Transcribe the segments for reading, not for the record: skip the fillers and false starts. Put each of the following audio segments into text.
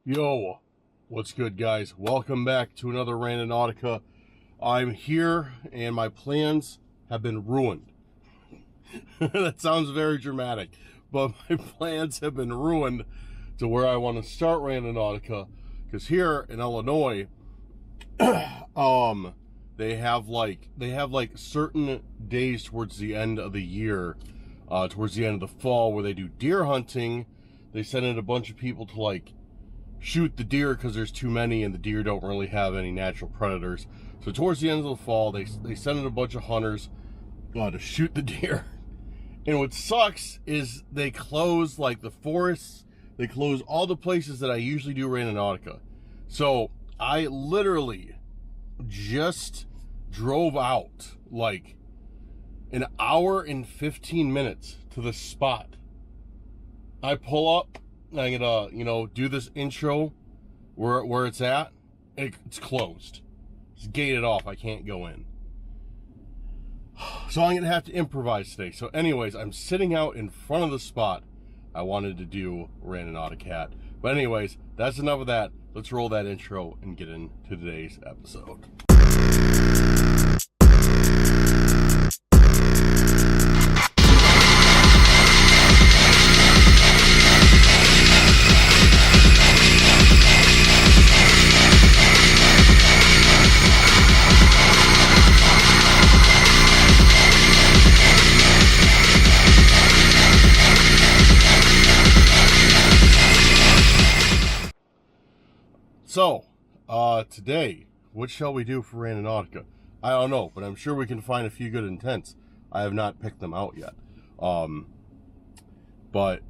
Yo, what's good, guys? Welcome back to another Randonautica. I'm here and my plans have been ruined. That sounds very dramatic, but my plans have been ruined to where I want to start Randonautica, because here in Illinois they have like certain days towards the end of the year, towards the end of the fall, where they do deer hunting. They send in a bunch of people to like shoot the deer because there's too many and the deer don't really have any natural predators. So towards the end of the fall, they send in a bunch of hunters to shoot the deer. And what sucks is they close like the forests, they close all the places that I usually do Randonautica. So I literally just drove out like an hour and 15 minutes to the spot. I pull up, I'm gonna, do this intro where it's at. It's closed. It's gated off. I can't go in. So I'm gonna have to improvise today. So anyways, I'm sitting out in front of the spot I wanted to do Randonautica. But anyways, that's enough of that. Let's roll that intro and get into today's episode. So, today, what shall we do for Randonautica? I don't know, but I'm sure we can find a few good intents. I have not picked them out yet. But,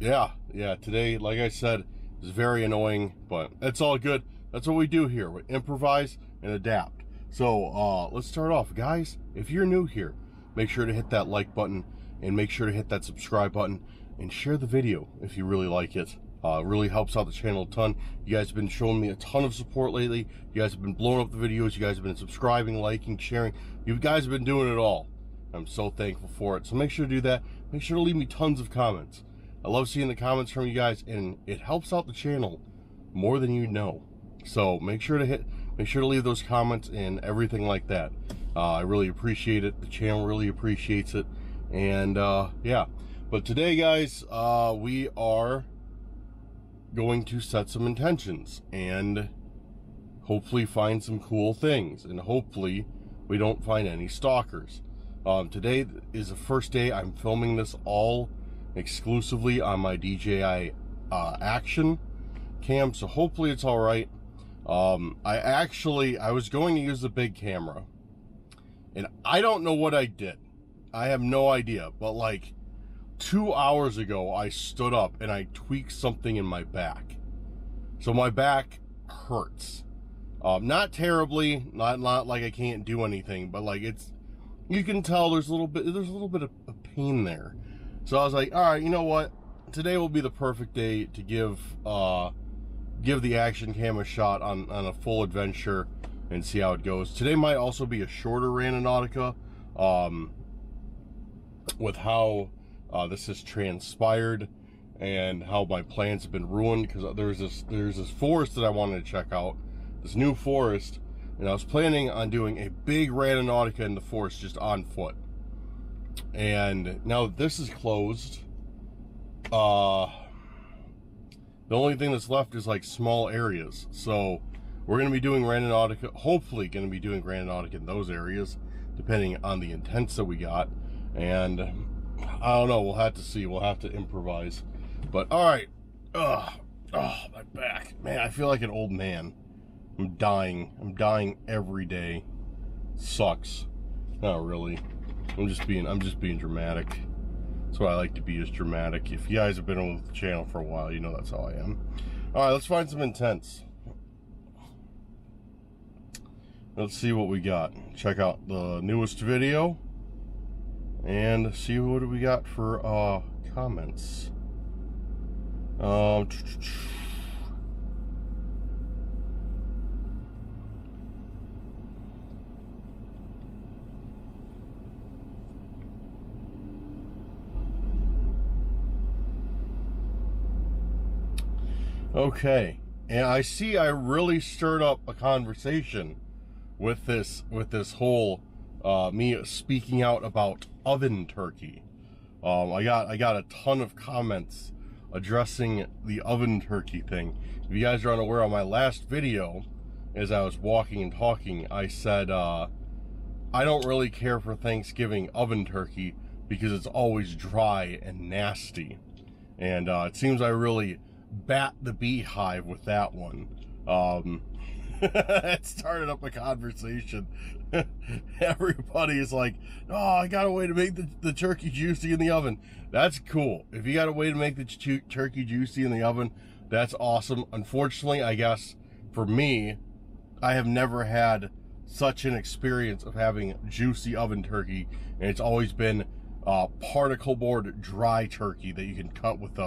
yeah, today, like I said, is very annoying, but it's all good. That's what we do here. We improvise and adapt. So, let's start off. Guys, if you're new here, make sure to hit that like button and make sure to hit that subscribe button and share the video if you really like it. It really helps out the channel a ton. You guys have been showing me a ton of support lately. You guys have been blowing up the videos. You guys have been subscribing, liking, sharing. You guys have been doing it all. I'm so thankful for it. So make sure to do that. Make sure to leave me tons of comments. I love seeing the comments from you guys, and it helps out the channel more than you know. So make sure to leave those comments and everything like that. I really appreciate it. The channel really appreciates it. And yeah. But today, guys, we are going to set some intentions and hopefully find some cool things, and hopefully we don't find any stalkers. Today is the first day I'm filming this all exclusively on my DJI action cam, so hopefully it's all right. I was going to use the big camera, and I don't know what I did. I have no idea, but like 2 hours ago, I stood up and I tweaked something in my back. So my back hurts. Not terribly, not like I can't do anything, but like you can tell there's a little bit of pain there. So I was like, all right, you know what? Today will be the perfect day to give the action cam a shot on a full adventure and see how it goes. Today might also be a shorter Randonautica, with how this has transpired and how my plans have been ruined, because there's this forest that I wanted to check out, this new forest, and I was planning on doing a big Randonautica in the forest just on foot. And now that this is closed, the only thing that's left is like small areas. So we're going to be doing Randonautica, hopefully going to be doing Randonautica in those areas, depending on the intents that we got. And I don't know, we'll have to see, we'll have to improvise. But all right, my back, man, I feel like an old man. I'm dying every day. Sucks. Not really. I'm just being dramatic. That's what I like to be, is dramatic. If you guys have been on the channel for a while, you know that's how I am. All right, let's find some intents. Let's see what we got. Check out the newest video and see what we got for comments. Okay, And I see I really stirred up a conversation with this whole me speaking out about oven turkey. I got a ton of comments addressing the oven turkey thing. If you guys are unaware, on my last video, as I was walking and talking, I said I don't really care for Thanksgiving oven turkey because it's always dry and nasty. And it seems I really bat the beehive with that one. It started up a conversation. Everybody is like, oh, I got a way to make the turkey juicy in the oven. That's cool. If you got a way to make the turkey juicy in the oven, that's awesome. Unfortunately, I guess for me, I have never had such an experience of having juicy oven turkey, and it's always been particle board dry turkey that you can cut with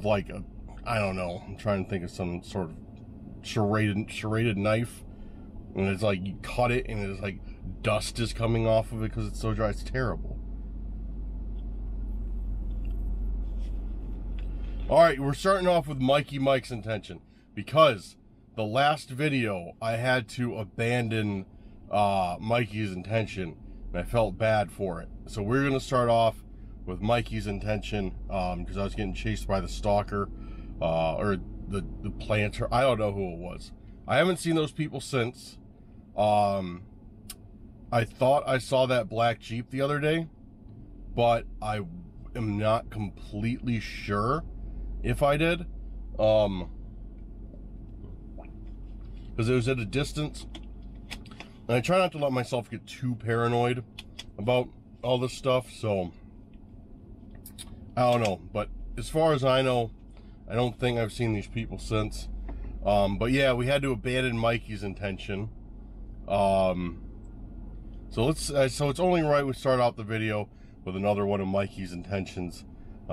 like a, I don't know, I'm trying to think of some sort of serrated knife, and it's like you cut it and it's like dust is coming off of it because it's so dry. It's terrible. All right, we're starting off with Mikey Mike's intention, because the last video I had to abandon Mikey's intention, and I felt bad for it. So we're gonna start off with Mikey's intention, because I was getting chased by the stalker, or the planter. I don't know who it was. I haven't seen those people since. I thought I saw that black Jeep the other day, but I am not completely sure if I did, because it was at a distance, and I try not to let myself get too paranoid about all this stuff, so I don't know. But as far as I know, I don't think I've seen these people since. But yeah, we had to abandon Mikey's intention. So it's only right we start out the video with another one of Mikey's intentions.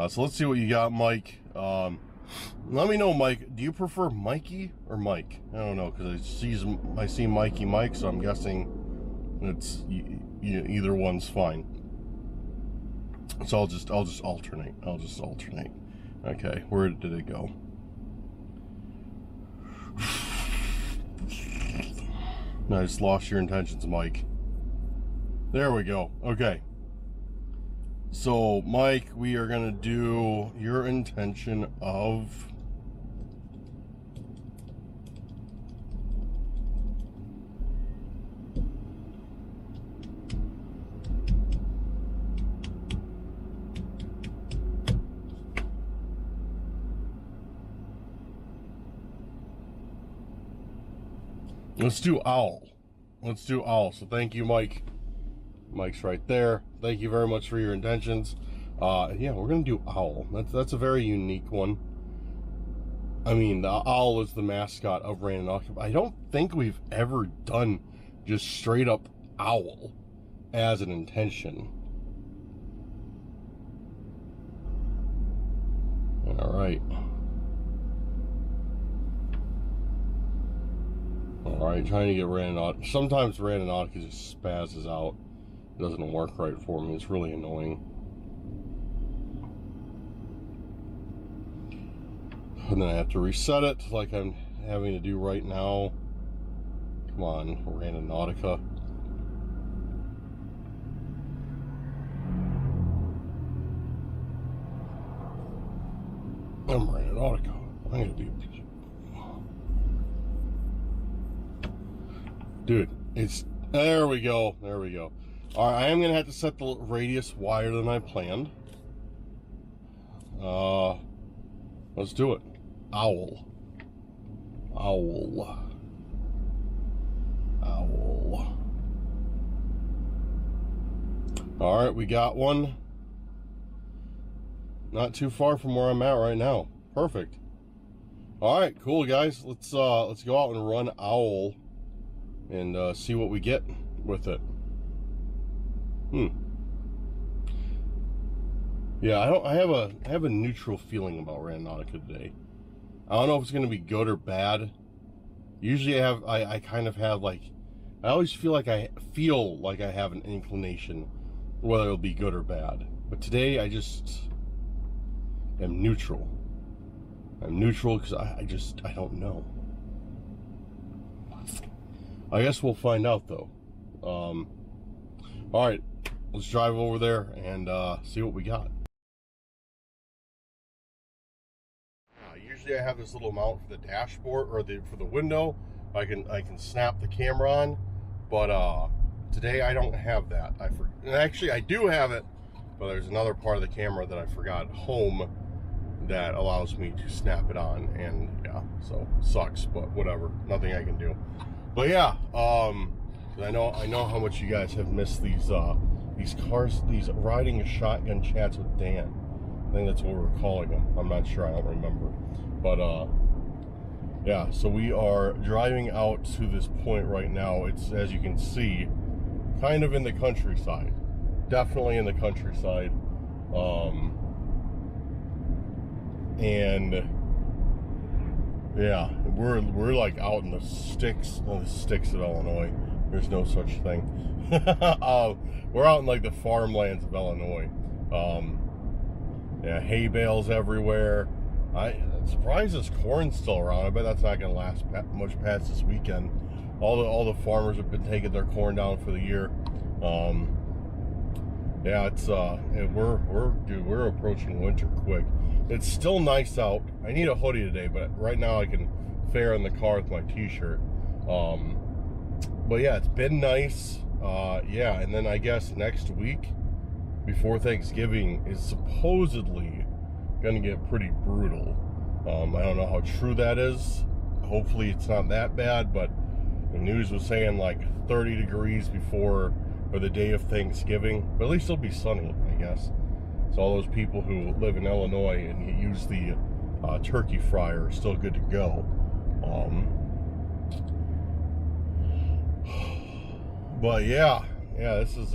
So let's see what you got, Mike. Let me know, Mike, do you prefer Mikey or Mike? I don't know, because I see Mikey Mike, so I'm guessing it's either one's fine. So I'll just alternate. Okay, where did it go? I just lost your intentions, Mike. There we go. Okay. So, Mike, we are going to do your intention of... Let's do owl. So thank you, Mike. Mike's right there. Thank you very much for your intentions. Yeah, we're gonna do owl. That's a very unique one. I mean, the owl is the mascot of Randonautica. I don't think we've ever done just straight up owl as an intention. All right. Alright, trying to get Randonautica. Sometimes Randonautica just spazzes out. It doesn't work right for me. It's really annoying. And then I have to reset it like I'm having to do right now. Come on, Randonautica. I'm Randonautica. I'm gonna be... Dude, it's... There we go. Alright, I am going to have to set the radius wider than I planned. Let's do it. Owl. Alright, we got one. Not too far from where I'm at right now. Perfect. Alright, cool, guys. Let's go out and run owl and see what we get with it. Yeah, I have a neutral feeling about Randonautica today. I don't know if it's gonna be good or bad. Usually I kind of have like, I always feel like I have an inclination whether it'll be good or bad. But today I just am neutral. I'm neutral because I don't know. I guess we'll find out though. All right, let's drive over there and see what we got. Usually I have this little mount for the dashboard or for the window. I can snap the camera on, but today I don't have that. And actually I do have it, but there's another part of the camera that I forgot at home that allows me to snap it on, and yeah, so sucks, but whatever, nothing I can do. But yeah, I know how much you guys have missed these cars, these riding a shotgun chats with Dan. I think that's what we're calling them. I'm not sure, I don't remember. But yeah, so we are driving out to this point right now. It's, as you can see, kind of in the countryside. Definitely in the countryside. And yeah, we're like out in the sticks of Illinois. There's no such thing. We're out in like the farmlands of Illinois. Yeah, hay bales everywhere. I'm surprised this corn's still around. I bet that's not gonna last much past this weekend. All the farmers have been taking their corn down for the year. Yeah, it's we're approaching winter quick. It's still nice out. I need a hoodie today, but right now I can fare in the car with my t-shirt. But yeah, it's been nice. Yeah, and then I guess next week, before Thanksgiving, is supposedly gonna get pretty brutal. I don't know how true that is. Hopefully it's not that bad, but the news was saying like 30 degrees before or the day of Thanksgiving, but at least it'll be sunny, I guess. So all those people who live in Illinois and you use the turkey fryer are still good to go. But yeah, this is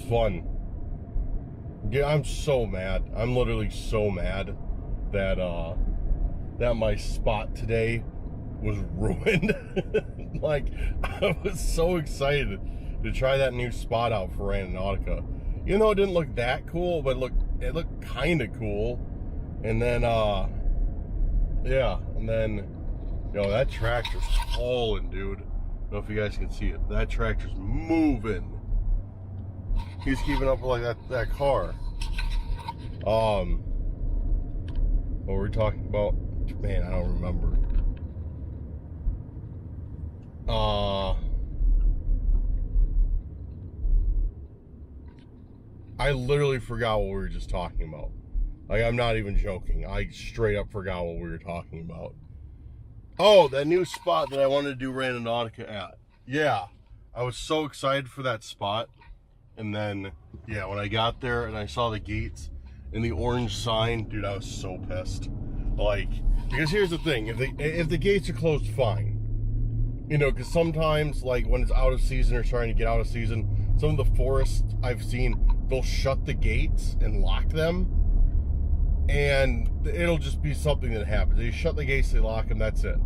fun. Yeah, I'm so mad. I'm literally so mad that that my spot today was ruined. Like, I was so excited to try that new spot out for Randonautica. Even though it didn't look that cool, but it looked kind of cool. And then, yeah, and then, yo, that tractor's hauling, dude. I don't know if you guys can see it. That tractor's moving. He's keeping up with like that car. What were we talking about? Man, I don't remember. I literally forgot what we were just talking about. Like, I'm not even joking. I straight up forgot what we were talking about. Oh, that new spot that I wanted to do Randonautica at. Yeah, I was so excited for that spot. And then, yeah, when I got there and I saw the gates and the orange sign, dude, I was so pissed. Like, because here's the thing, if the gates are closed, fine. You know, because sometimes, like, when it's out of season or trying to get out of season, some of the forests I've seen, they'll shut the gates and lock them. And it'll just be something that happens. They shut the gates, they lock them, that's it.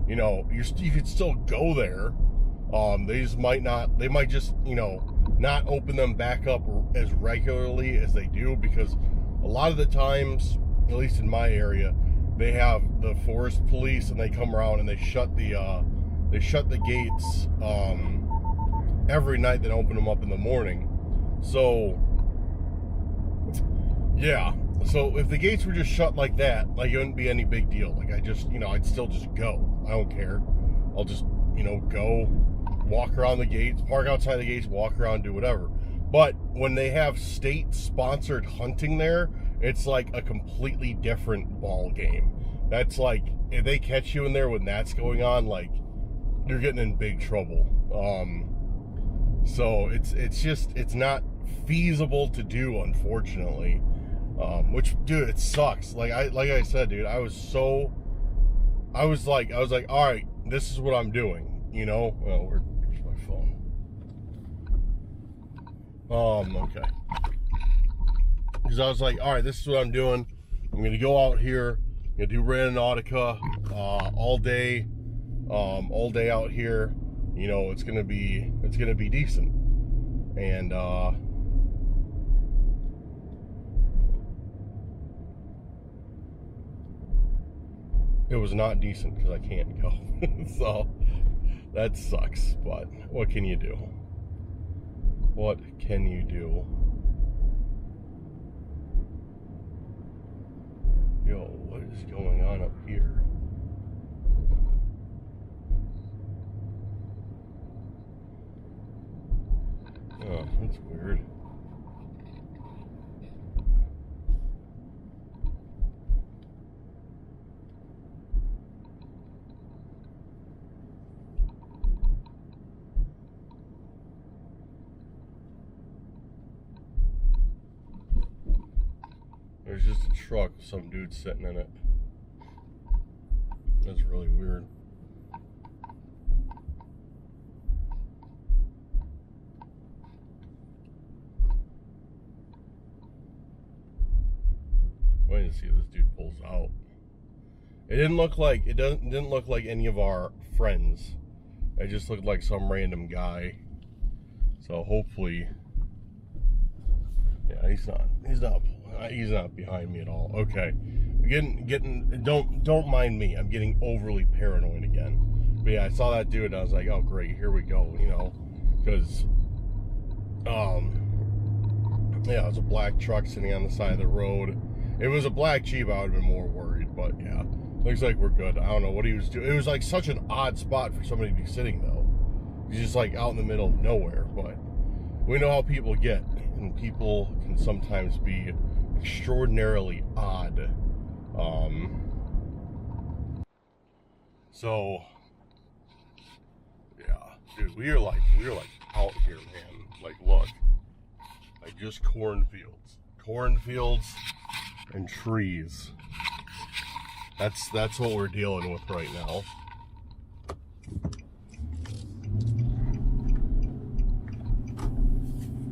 You know, you could still go there. They might just, you know, not open them back up as regularly as they do, because a lot of the times, at least in my area, they have the forest police and they come around and they shut the gates every night, then open them up in the morning. So yeah, so if the gates were just shut like that, like, it wouldn't be any big deal. Like, I'd still just go. I don't care. I'll just, you know, go walk around the gates, park outside the gates, walk around, do whatever. But when they have state-sponsored hunting there, it's like a completely different ball game. That's like, if they catch you in there when that's going on, like, you're getting in big trouble. So it's not feasible to do, unfortunately. Which, dude, it sucks. Like I said, dude, I was like, all right, this is what I'm doing. You know, well, where's my phone? Okay. Because I was like, all right, this is what I'm doing. I'm gonna go out here, I'm gonna do Randonautica all day out here. You know, it's gonna be decent. And it was not decent because I can't go. So that sucks, but what can you do? What can you do? Yo, what is going on up here? Oh, that's weird. There's just a truck with some dude sitting in it. That's really weird. Wait to see if this dude pulls out. It didn't look like didn't look like any of our friends. It just looked like some random guy. So hopefully, yeah, he's not behind me at all. Okay, don't mind me. I'm getting overly paranoid again. But yeah, I saw that dude and I was like, oh great, here we go. You know, because yeah, it was a black truck sitting on the side of the road. If it was a black Jeep, I would have been more worried. But yeah, looks like we're good. I don't know what he was doing. It was like such an odd spot for somebody to be sitting though. He's just like out in the middle of nowhere. But we know how people get, and people can sometimes be extraordinarily odd. So yeah, dude, we are like out here, man. Like, look, like just cornfields and trees. That's what we're dealing with right now.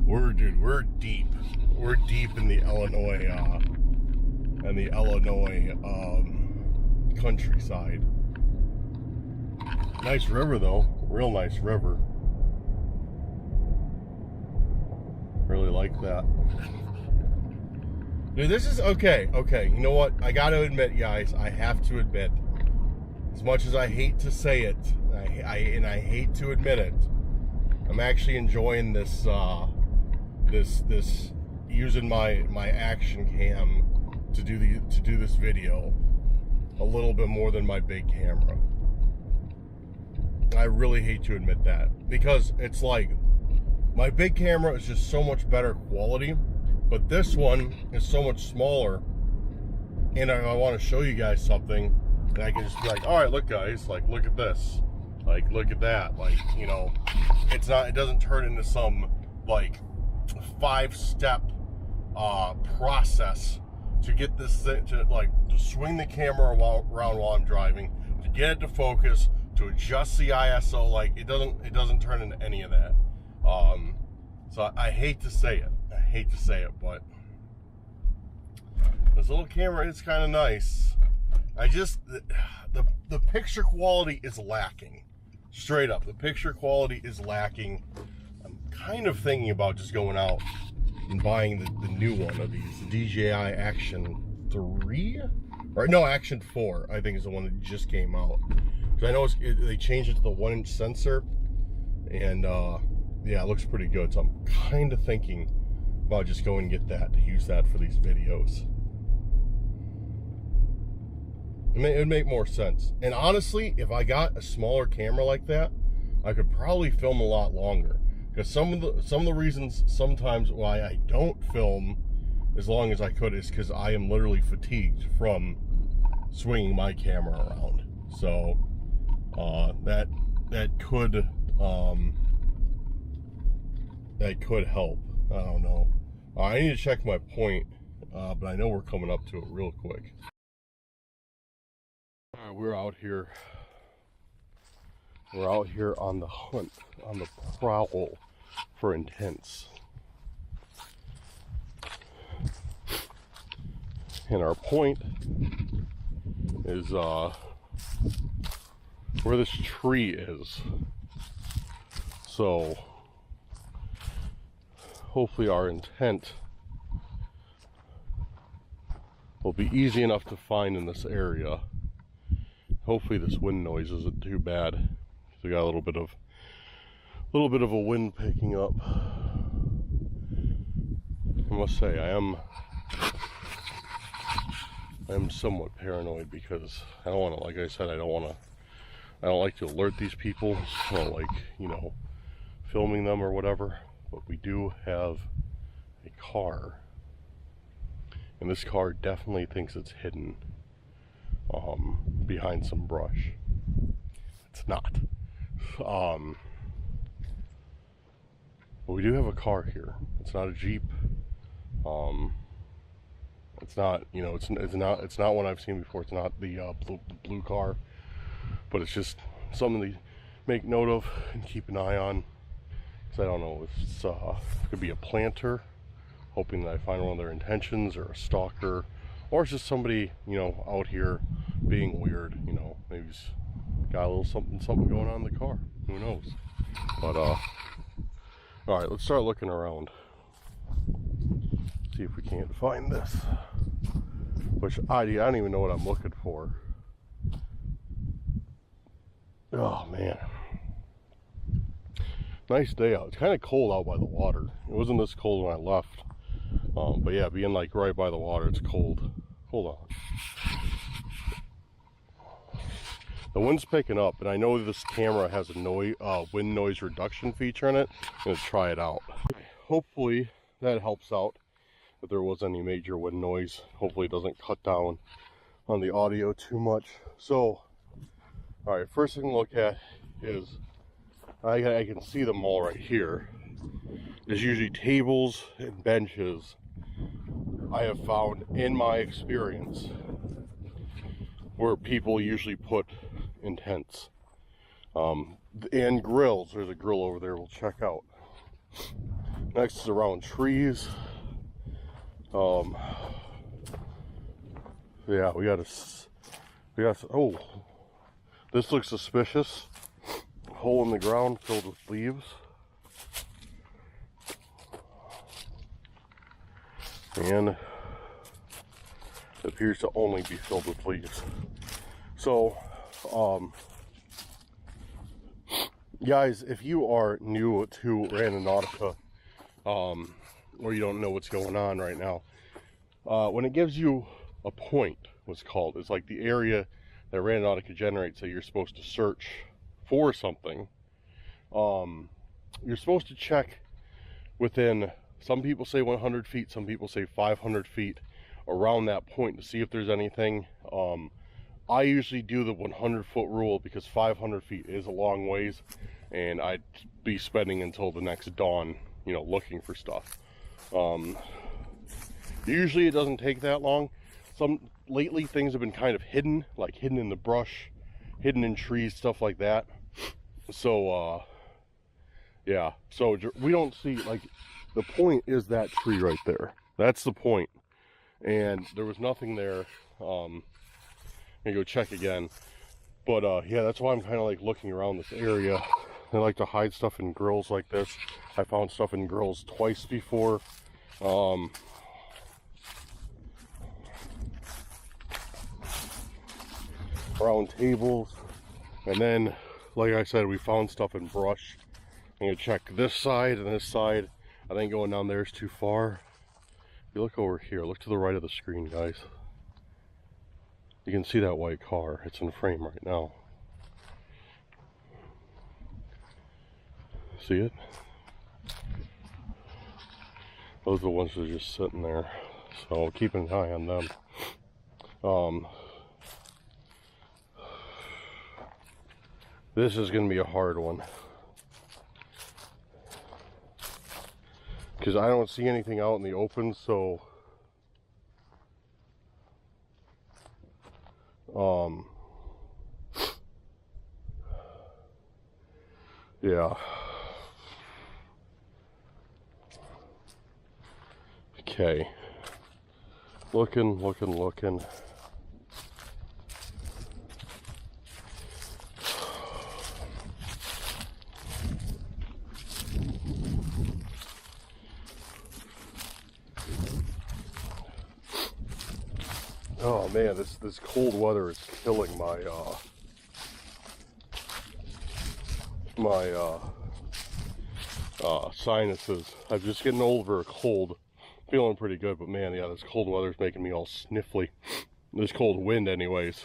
We're deep in the Illinois countryside. Nice river though, real nice river. Really like that. Dude, this is okay. You know what? I gotta admit, guys, I have to admit, as much as I hate to say it, I hate to admit it, I'm actually enjoying this this using my action cam to do this video a little bit more than my big camera. I really hate to admit that, because it's like my big camera is just so much better quality, but this one is so much smaller, and I want to show you guys something, and I can just be like, all right, look guys, like look at this, like look at that, like, you know, it doesn't turn into some like 5-step process to get this thing to swing the camera around while I'm driving, to get it to focus, to adjust the ISO. Like it doesn't turn into any of that. So I hate to say it, but this little camera is kind of nice. The picture quality is lacking. Straight up, the picture quality is lacking. I'm kind of thinking about just going out and buying the new one of these, the DJI Action 3? Or no, Action 4, I think is the one that just came out. Because I know they changed it to the 1-inch sensor, and yeah, it looks pretty good. So I'm kind of thinking about just going and get that, to use that for these videos. It would make more sense. And honestly, if I got a smaller camera like that, I could probably film a lot longer. Because some of the reasons sometimes why I don't film as long as I could is because I am literally fatigued from swinging my camera around. So that could help. I don't know. I need to check my point, but I know we're coming up to it real quick. All right, we're out here. We're out here on the hunt, on the prowl for intents. And our point is where this tree is. So hopefully our intent will be easy enough to find in this area. Hopefully this wind noise isn't too bad. We got a little bit of a wind picking up. I must say I am somewhat paranoid because I don't want to, like I said, I don't like to alert these people. I don't like, you know, filming them or whatever. But we do have a car, and this car definitely thinks it's hidden behind some brush. It's not. But we do have a car here. It's not a Jeep. It's not, you know, it's not one I've seen before. It's not the blue car, but it's just something to make note of and keep an eye on. Because I don't know, it's it could be a planter, hoping that I find one of their intentions, or a stalker, or it's just somebody, you know, out here being weird. You know, maybe he's got a little something going on in the car. Who knows? But all right, let's start looking around. See if we can't find this. Which I don't even know what I'm looking for. Oh man. Nice day out. It's kind of cold out by the water. It wasn't this cold when I left. But yeah, being like right by the water, it's cold. Hold on. The wind's picking up, and I know this camera has a wind noise reduction feature in it. I'm gonna try it out. Hopefully that helps out. If there was any major wind noise, hopefully it doesn't cut down on the audio too much. So, all right, first thing to look at is I can see them all right here. There's usually tables and benches, I have found in my experience, where people usually put in tents. And grills. There's a grill over there we'll check out. Next is around trees. Yeah, we got, oh, this looks suspicious. Hole in the ground filled with leaves. And it appears to only be filled with leaves. So, guys, if you are new to Randonautica, or you don't know what's going on right now, when it gives you a point, what's called, it's like the area that Randonautica generates that you're supposed to search for something. You're supposed to check within, some people say 100 feet, some people say 500 feet around that point to see if there's anything. I usually do the 100-foot rule because 500 feet is a long ways, and I'd be spending until the next dawn, you know, looking for stuff. Usually it doesn't take that long. Lately things have been kind of hidden, like hidden in the brush, hidden in trees, stuff like that. So yeah, so we don't see, like, the point is that tree right there. That's the point. And there was nothing there. I'm gonna go check again. But yeah, that's why I'm kind of like looking around this area. I like to hide stuff in grills like this. I found stuff in grills twice before. Around tables. And then, like I said, we found stuff in brush. I'm gonna check this side and this side. I think going down there is too far. If you look over here, look to the right of the screen, guys. You can see that white car. It's in frame right now. See it? Those are the ones that are just sitting there. So keep an eye on them. This is going to be a hard one, because I don't see anything out in the open, so yeah. Okay. Looking. Oh man, this cold weather is killing my my sinuses. I'm just getting over a cold. Feeling pretty good, but man, yeah, this cold weather's making me all sniffly. This cold wind anyways.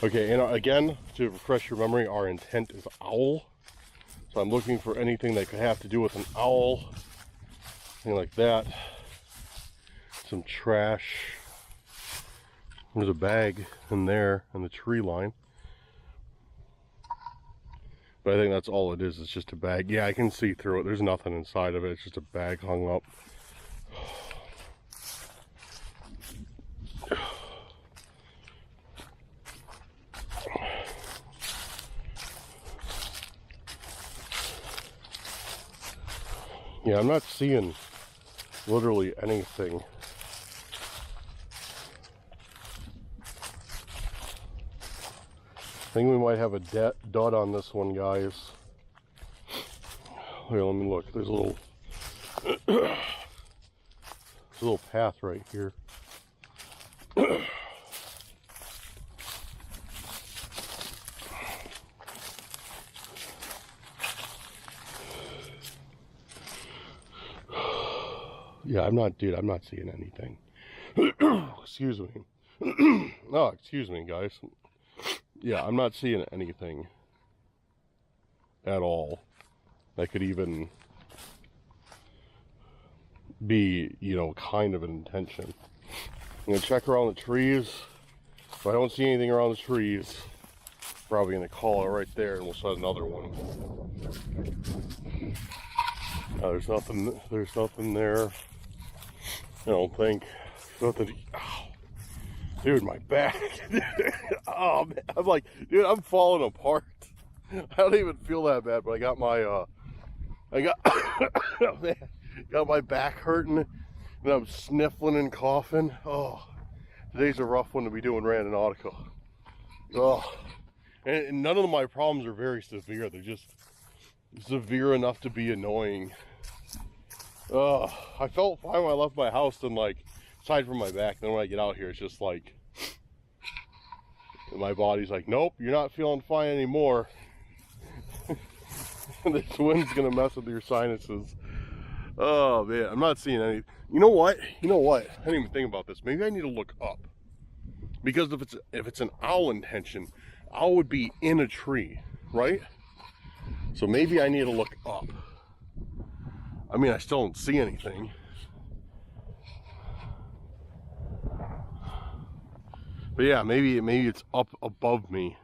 Okay, and again, to refresh your memory, our intent is owl. So I'm looking for anything that could have to do with an owl. Anything like that. Some trash. There's a bag in there in the tree line. But I think that's all it is. It's just a bag. Yeah, I can see through it. There's nothing inside of it. It's just a bag hung up. Yeah, I'm not seeing literally anything. I think we might have a dud on this one, guys. Here, let me look. There's a little, there's a little path right here. Yeah, I'm not seeing anything. Excuse me. Oh, excuse me, guys. Yeah, I'm not seeing anything at all that could even be, you know, kind of an intention. I'm gonna check around the trees. If I don't see anything around the trees, probably gonna call it right there and we'll set another one. There's nothing there. I don't think. Nothing. Ow. Dude, my back. Oh, man. I'm like, dude, I'm falling apart. I don't even feel that bad, but I got my, oh, man, got my back hurting, and I'm sniffling and coughing. Oh, today's a rough one to be doing Randonautica. Oh, and none of my problems are very severe. They're just severe enough to be annoying. I felt fine when I left my house, and like, aside from my back, then when I get out here, it's just like, my body's like, nope, you're not feeling fine anymore. This wind's gonna mess with your sinuses. Oh man, I'm not seeing any. You know what? I didn't even think about this. Maybe I need to look up, because if it's an owl intention, owl would be in a tree, right? So maybe I need to look up. I mean, I still don't see anything. But yeah, maybe it's up above me.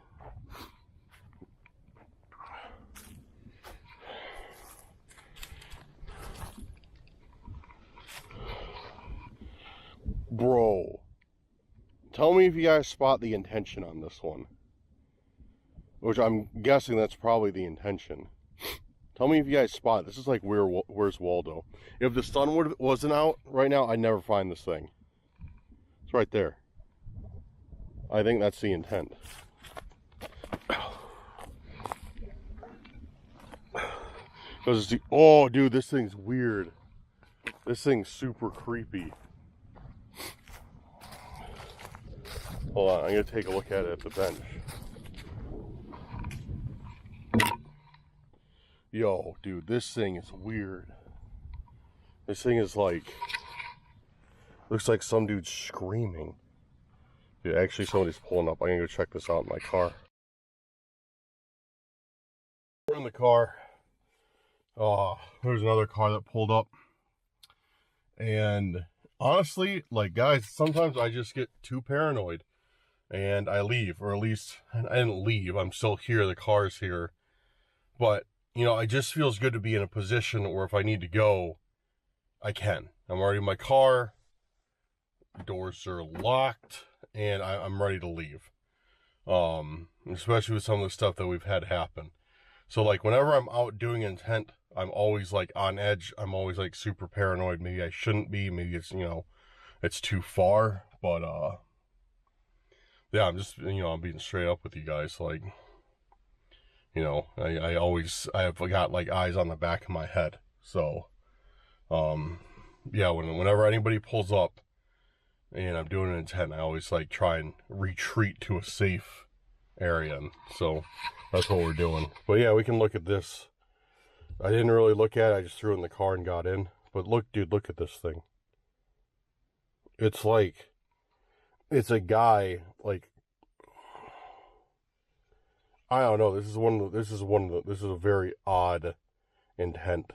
Bro, tell me if you guys spot the intention on this one. Which I'm guessing that's probably the intention. Tell me if you guys spot it. This is like Where's Waldo. If the sun wasn't out right now, I'd never find this thing. It's right there. I think that's the intent. Oh, dude, this thing's weird. This thing's super creepy. Hold on, I'm gonna take a look at it at the bench. Yo, dude, this thing is weird. This thing is like, looks like some dude's screaming. Dude, actually somebody's pulling up. I'm gonna go check this out in my car. We're in the car. Oh, there's another car that pulled up. And honestly, like, guys, sometimes I just get too paranoid and I leave, or at least I didn't leave. I'm still here. The car's here. But, you know, it just feels good to be in a position where if I need to go, I can. I'm already in my car. Doors are locked. And I'm ready to leave. Especially with some of the stuff that we've had happen. So, like, whenever I'm out doing intent, I'm always, like, on edge. I'm always, like, super paranoid. Maybe I shouldn't be. Maybe it's, you know, it's too far. But, yeah, I'm just, you know, I'm being straight up with you guys. Like, you know, I've got, like, eyes on the back of my head. So, yeah, whenever anybody pulls up and I'm doing an intent, I always, like, try and retreat to a safe area. And so that's what we're doing. But yeah, we can look at this. I didn't really look at it. I just threw it in the car and got in. But look, dude, look at this thing. It's like, it's a guy, like, I don't know. This is a very odd intent.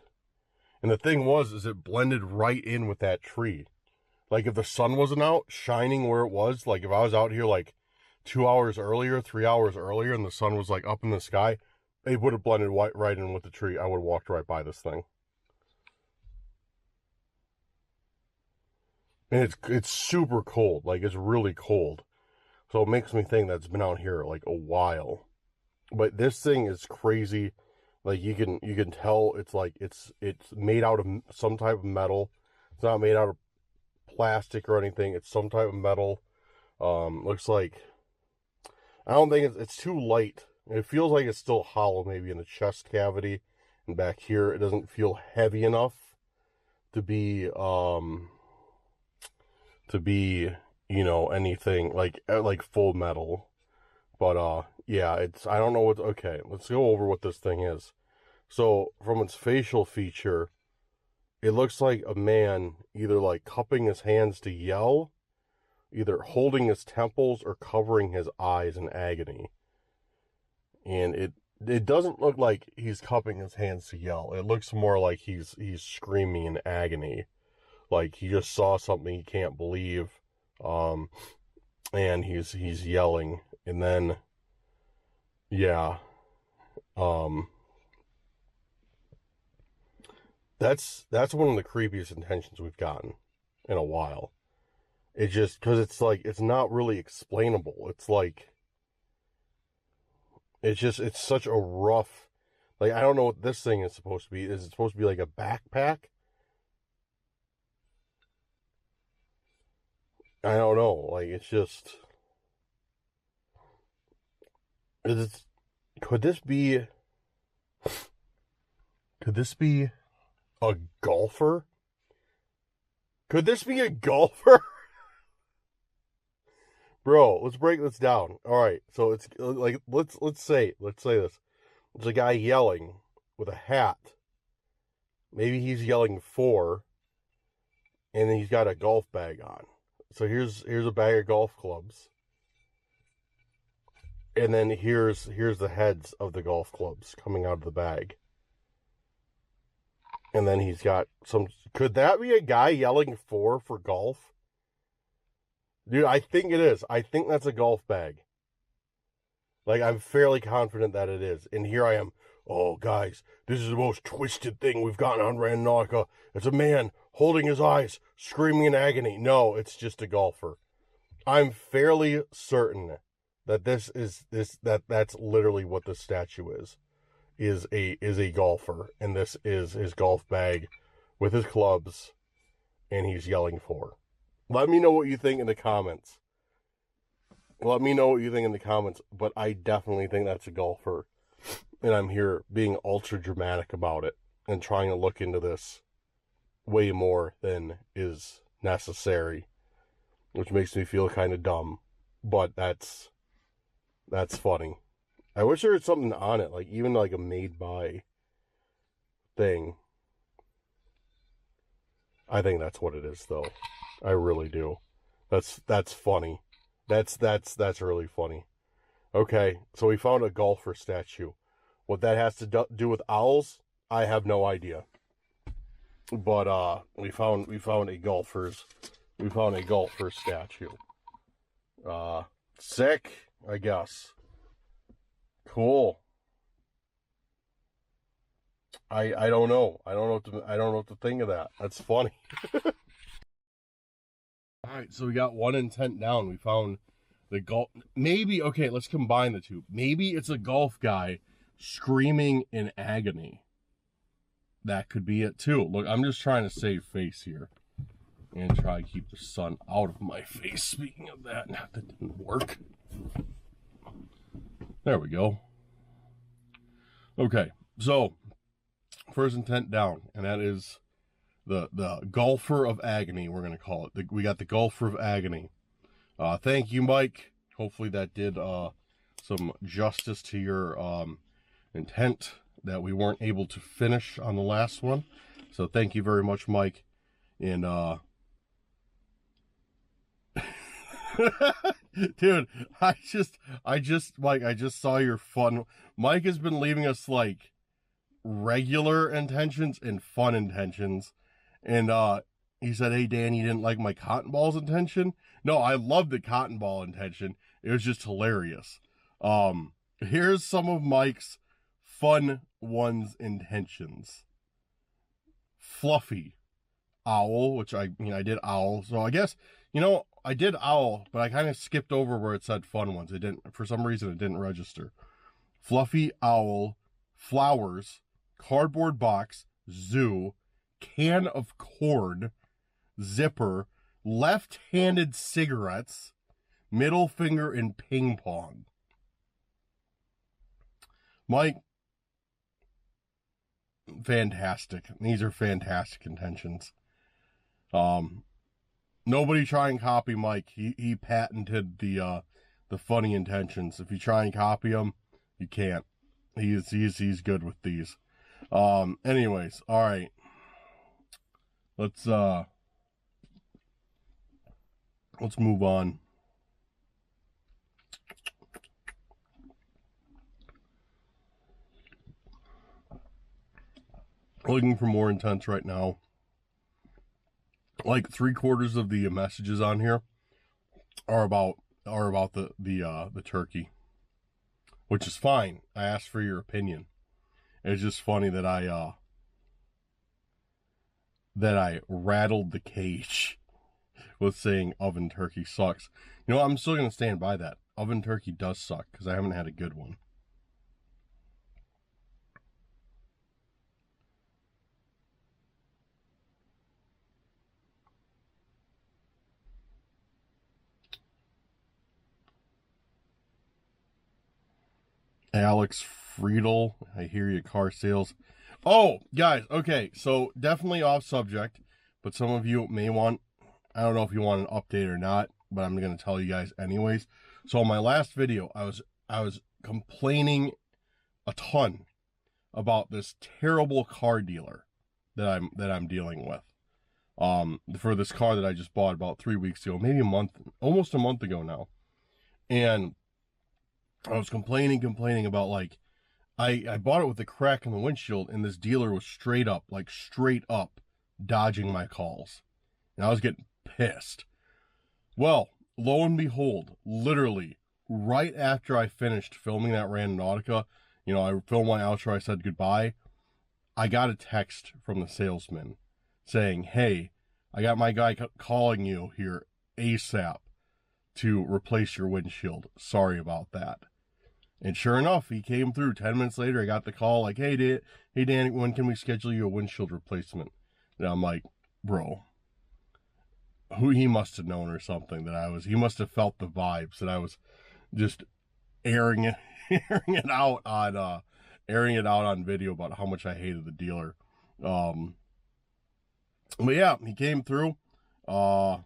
And the thing is it blended right in with that tree. Like, if the sun wasn't out, shining where it was, like, if I was out here, like, 2 hours earlier, 3 hours earlier, and the sun was, like, up in the sky, it would have blended right in with the tree. I would have walked right by this thing. And it's super cold. Like, it's really cold. So it makes me think that it's been out here, like, a while. But this thing is crazy. Like, you can tell it's, like, it's made out of some type of metal. It's not made out of plastic or anything. It's some type of metal. Looks like, I don't think it's too light. It feels like it's still hollow, maybe in the chest cavity, and back here it doesn't feel heavy enough to be you know, anything like full metal. But yeah, I don't know what. Okay, let's go over what this thing is. So from its facial feature, it looks like a man either like cupping his hands to yell, either holding his temples or covering his eyes in agony. And it doesn't look like he's cupping his hands to yell. It looks more like he's screaming in agony. Like he just saw something he can't believe. And he's yelling. And then yeah. That's one of the creepiest intentions we've gotten in a while. It just, because it's like, it's not really explainable. It's like, it's such a rough, like, I don't know what this thing is supposed to be. Is it supposed to be like a backpack? I don't know. Like, it's just, could this be a golfer? Could this be a golfer? Bro, let's break this down. All right, so it's like let's say this. There's a guy yelling with a hat. Maybe he's yelling for, and then he's got a golf bag on. So here's a bag of golf clubs, and then here's the heads of the golf clubs coming out of the bag. And then he's got some. Could that be a guy yelling for golf? Dude, I think it is. I think that's a golf bag. Like, I'm fairly confident that it is. And here I am. Oh, guys, this is the most twisted thing we've gotten on Randonautica. It's a man holding his eyes, screaming in agony. No, it's just a golfer. I'm fairly certain that that's literally what this statue is a golfer, and this is his golf bag with his clubs, and he's yelling for. Let me know what you think in the comments. But I definitely think that's a golfer, and I'm here being ultra dramatic about it and trying to look into this way more than is necessary, which makes me feel kind of dumb, but that's funny. I wish there was something on it, like even like a made by thing. I think that's what it is, though. I really do. That's funny. That's really funny. Okay, so we found a golfer statue. What that has to do with owls, I have no idea. But we found a golfer statue. Sick, I guess. Cool. I don't know. I don't know what to think of that. That's funny. All right, so we got one intent down. We found the golf. Maybe, okay, let's combine the two. Maybe it's a golf guy screaming in agony. That could be it too. Look, I'm just trying to save face here and try to keep the sun out of my face. Speaking of that, that didn't work. There we go. Okay, so first intent down, and that is the golfer of agony, we're going to call it. We got the golfer of agony. Thank you, Mike. Hopefully that did some justice to your intent that we weren't able to finish on the last one. So thank you very much, Mike. And dude, I just Mike, I just saw your fun. Mike has been leaving us like regular intentions and fun intentions, and he said, "Hey Dan, you didn't like my cotton balls intention?" No, I love the cotton ball intention. It was just hilarious. Here's some of Mike's fun ones intentions. Fluffy owl, which I did owl, so I guess I did owl, but I kind of skipped over where it said fun ones. It didn't, for some reason, it didn't register. Fluffy owl, flowers, cardboard box, zoo, can of corn, zipper, left-handed cigarettes, middle finger, and ping pong. Mike, fantastic. These are fantastic intentions. Nobody try and copy Mike. He patented the funny intentions. If you try and copy him, you can't. He's good with these. Anyways, all right. Let's move on. Looking for more intents right now. Like 3/4 of the messages on here are about the turkey, which is fine. I asked for your opinion. It's just funny that I rattled the cage with saying oven turkey sucks. You know, I'm still gonna stand by that. Oven turkey does suck because I haven't had a good one. Alex Friedel, I hear you, car sales. Oh, guys, okay, so definitely off subject, but some of you may want, I don't know if you want an update or not, but I'm going to tell you guys anyways. So in my last video, I was complaining a ton about this terrible car dealer that I'm dealing with. For this car that I just bought about 3 weeks ago, maybe a month, almost a month ago now. And I was complaining about, like, I bought it with a crack in the windshield, and this dealer was straight up dodging my calls. And I was getting pissed. Well, lo and behold, literally right after I finished filming that Randonautica, I filmed my outro, I said goodbye, I got a text from the salesman saying, "Hey, I got my guy calling you here ASAP to replace your windshield. Sorry about that." And sure enough, he came through. 10 minutes later, I got the call like, hey, Dan, when can we schedule you a windshield replacement? And I'm like, bro, he must have known or something he must have felt the vibes that I was just airing it out on video about how much I hated the dealer. But yeah, he came through, and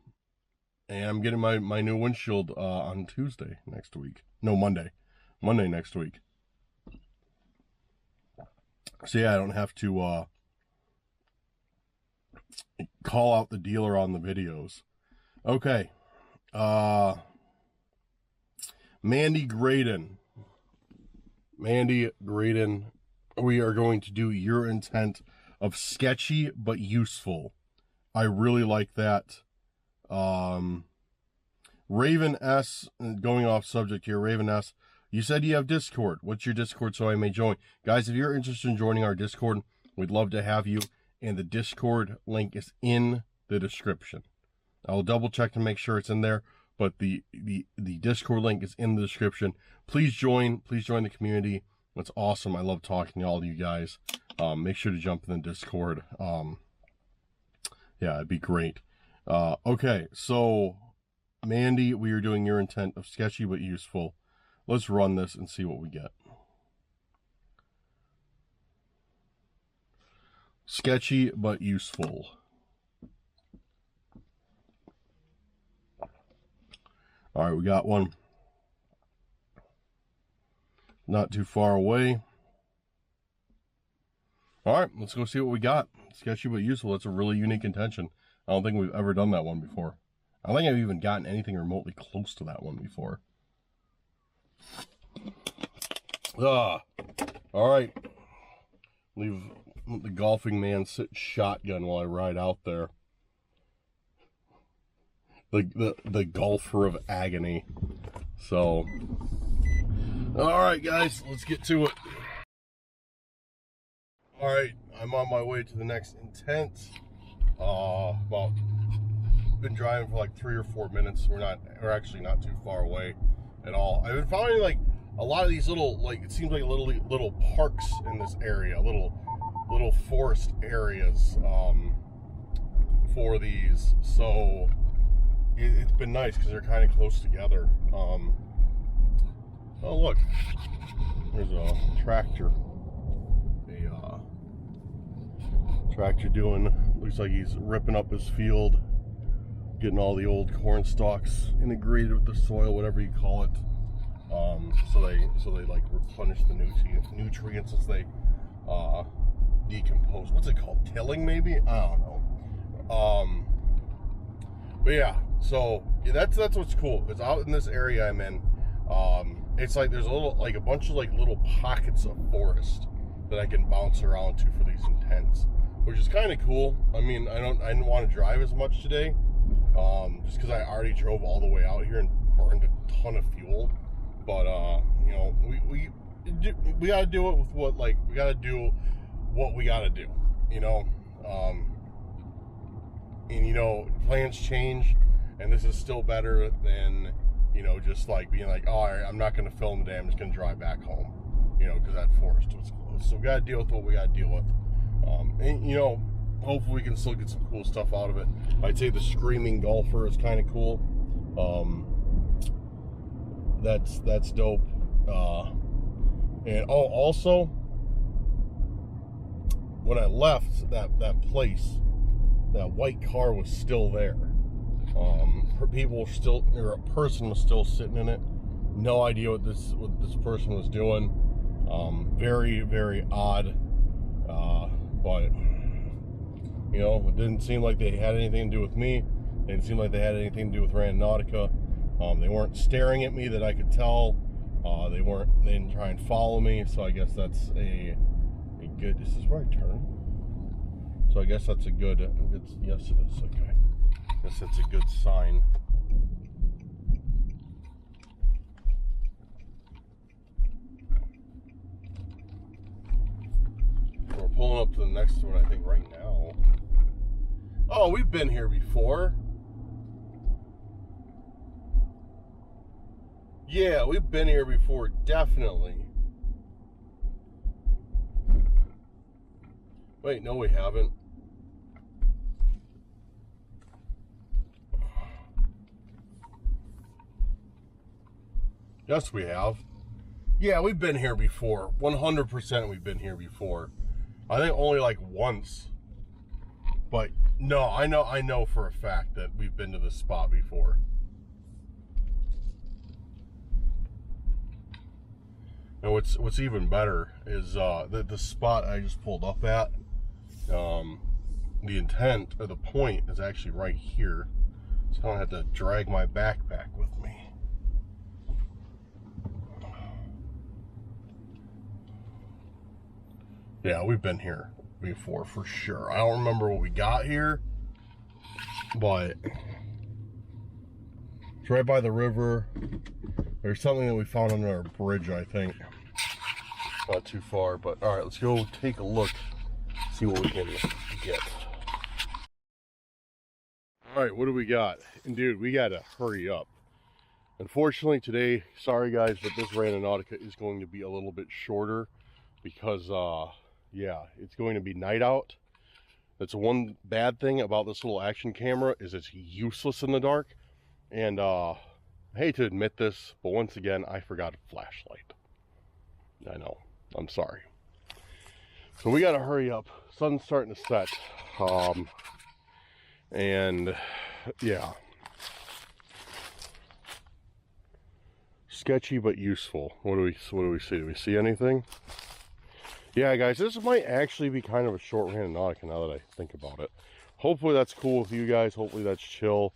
I'm getting my new windshield on Tuesday next week. No, Monday next week. So yeah, I don't have to call out the dealer on the videos. Okay. Mandy Graydon, we are going to do your intent of sketchy but useful. I really like that. Raven S, going off subject here, Raven S, you said you have Discord. What's your Discord so I may join? Guys, if you're interested in joining our Discord, we'd love to have you. And the Discord link is in the description. I'll double check to make sure it's in there, but the Discord link is in the description. Please join the community. It's awesome. I love talking to all of you guys. Make sure to jump in the Discord. Yeah, it'd be great. Okay, so Mandy, we are doing your intent of sketchy but useful. Let's run this and see what we get. Sketchy but useful. All right, we got one. not too far away. All right, let's go see what we got. Sketchy but useful. That's a really unique intention. I don't think we've ever done that one before. I don't think I've even gotten anything remotely close to that one before. All right. Leave the golfing man sit shotgun while I ride out there. The golfer of agony. So, all right, guys, let's get to it. All right, I'm on my way to the next intent. Well, been driving for like 3 or 4 minutes. We're actually not too far away at all. I've been finding like a lot of these little, like, it seems like little parks in this area, little forest areas for these. So it's been nice because they're kind of close together. Oh look, there's a tractor. Tractor doing, looks like he's ripping up his field, getting all the old corn stalks integrated with the soil, whatever you call it. So they like replenish the nutrients as they decompose. What's it called? Tilling, maybe? I don't know. But yeah, so yeah, that's what's cool. It's out in this area I'm in. It's like there's a bunch of like little pockets of forest that I can bounce around to for these intents, which is kind of cool. I mean, I didn't want to drive as much today, just because I already drove all the way out here and burned a ton of fuel. But you know, we gotta do it with we gotta do what we gotta do, you know. And you know, plans change, and this is still better than, you know, just like being like, oh, I'm not gonna film today, I'm just gonna drive back home, you know, because that forest was closed. So we gotta deal with what we gotta deal with. And you know, hopefully we can still get some cool stuff out of it. I'd say the screaming golfer is kind of cool. That's dope. And oh, also, when I left that place, that white car was still there. A person was still sitting in it. No idea what this person was doing. Very, very odd. But you know, it didn't seem like they had anything to do with me. It didn't seem like they had anything to do with Randonautica. They weren't staring at me that I could tell. They didn't try and follow me. So I guess that's a good. Is this where I turn? So I guess that's a good. Yes, it is. Okay. I guess that's a good sign. We're pulling up to the next one, I think, right now. Oh, we've been here before. Yeah, we've been here before, definitely. Wait, no, we haven't. Yes, we have. Yeah, we've been here before. 100% we've been here before. I think only like once. But no, I know for a fact that we've been to this spot before. And what's even better is the spot I just pulled up at. The intent or the point is actually right here, so I don't have to drag my backpack with me. Yeah, we've been here before for sure. I don't remember what we got here, but it's right by the river. There's something that we found under a bridge, I think. Not too far, but all right, let's go take a look, see what we can get. All right, what do we got? And dude, we gotta hurry up. Unfortunately today, sorry guys, but this Randonautica is going to be a little bit shorter because yeah, it's going to be night out. That's one bad thing about this little action camera, is it's useless in the dark. And I hate to admit this, but once again, I forgot a flashlight. I know, I'm sorry. So we gotta hurry up. Sun's starting to set. And yeah. Sketchy but useful. What do we see? Do we see anything? Yeah, guys, this might actually be kind of a short Randonautica now that I think about it. Hopefully that's cool with you guys. Hopefully that's chill.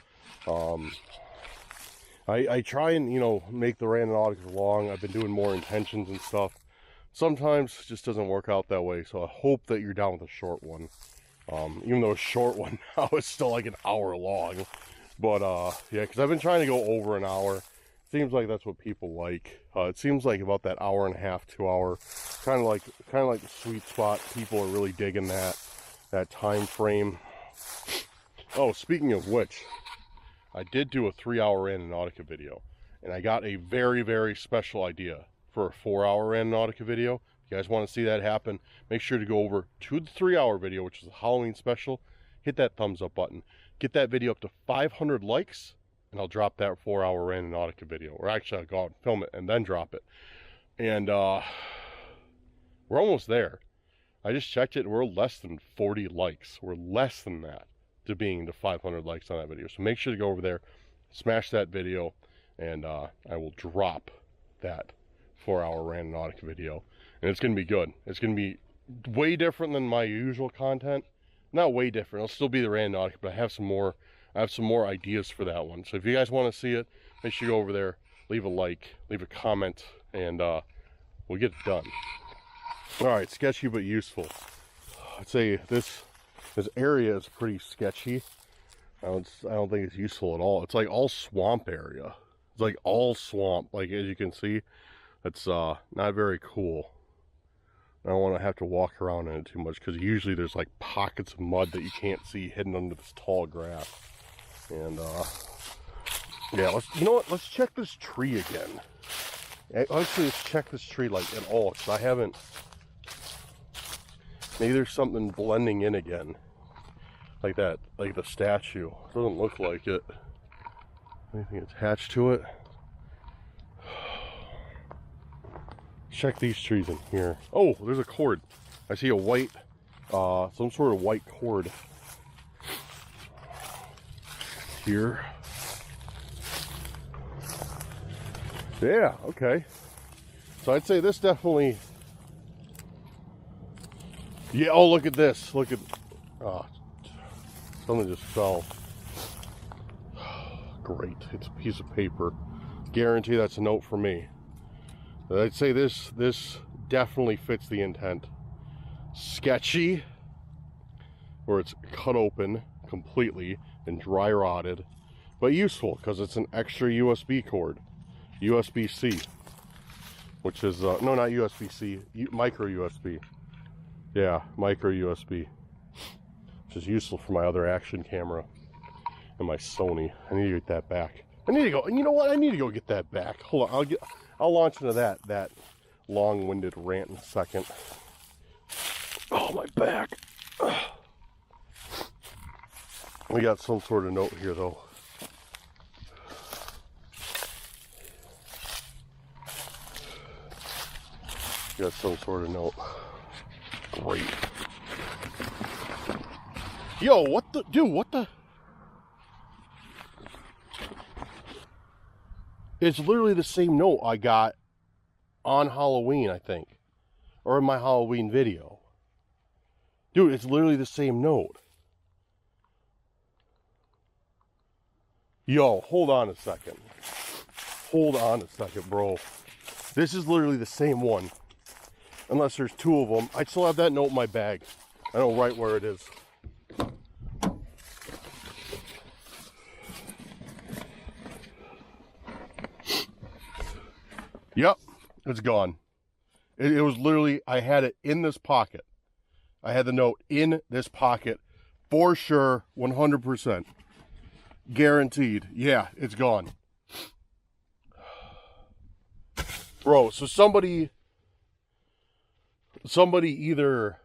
I try and, you know, make the Randonauticas long. I've been doing more intentions and stuff. Sometimes it just doesn't work out that way. So I hope that you're down with a short one. Even though a short one now is still like an hour long. But yeah, because I've been trying to go over an hour. Seems like that's what people like. It seems like about that hour and a half, 2 hour, kind of like the sweet spot. People are really digging that time frame. Oh, speaking of which, I did do a 3-hour Randonautica video, and I got a very, very special idea for a 4-hour Randonautica video. If you guys want to see that happen, make sure to go over to the 3-hour video, which is a Halloween special. Hit that thumbs up button. Get that video up to 500 likes. And I'll drop that 4-hour Randonautica video. Or actually, I'll go out and film it and then drop it. And we're almost there. I just checked it. We're less than 40 likes. We're less than that to being to 500 likes on that video. So make sure to go over there, smash that video, and I will drop that 4-hour Randonautica video. And it's going to be good. It's going to be way different than my usual content. Not way different. It'll still be the Randonautica, but I have some more ideas for that one. So if you guys want to see it, make sure you go over there, leave a like, leave a comment, and we'll get it done. All right, sketchy but useful. I'd say this area is pretty sketchy. I don't think it's useful at all. It's like all swamp area. It's like all swamp. Like, as you can see, it's not very cool. I don't want to have to walk around in it too much because usually there's like pockets of mud that you can't see hidden under this tall grass. And yeah, you know what? Let's check this tree again. Actually, let's check this tree like at all, because I haven't. Maybe there's something blending in again, like that, like the statue. Doesn't look like it. Anything attached to it? Check these trees in here. Oh, there's a cord. I see a white, some sort of white cord here. Yeah, okay. So I'd say this definitely. Yeah, oh, look at this. Look at, something just fell. Great, it's a piece of paper. Guarantee that's a note for me. I'd say this definitely fits the intent. Sketchy, where it's cut open completely and dry rotted, but useful because it's an extra USB cord, USB-C, which is no, not USB-C, micro USB. Yeah, micro USB, which is useful for my other action camera and my Sony. I need to get that back. I need to go. And you know what? I need to go get that back. Hold on. I'll launch into that long-winded rant in a second. Oh, my back. We got some sort of note here, though. Got some sort of note. Great. Yo, what the? Dude, what the? It's literally the same note I got on Halloween, I think. Or in my Halloween video. Dude, it's literally the same note. Yo, hold on a second. Hold on a second, bro. This is literally the same one. Unless there's two of them. I still have that note in my bag. I know right where it is. Yep, it's gone. It was literally, I had it in this pocket. I had the note in this pocket for sure, 100%. Guaranteed. Yeah, it's gone. Bro, so somebody either,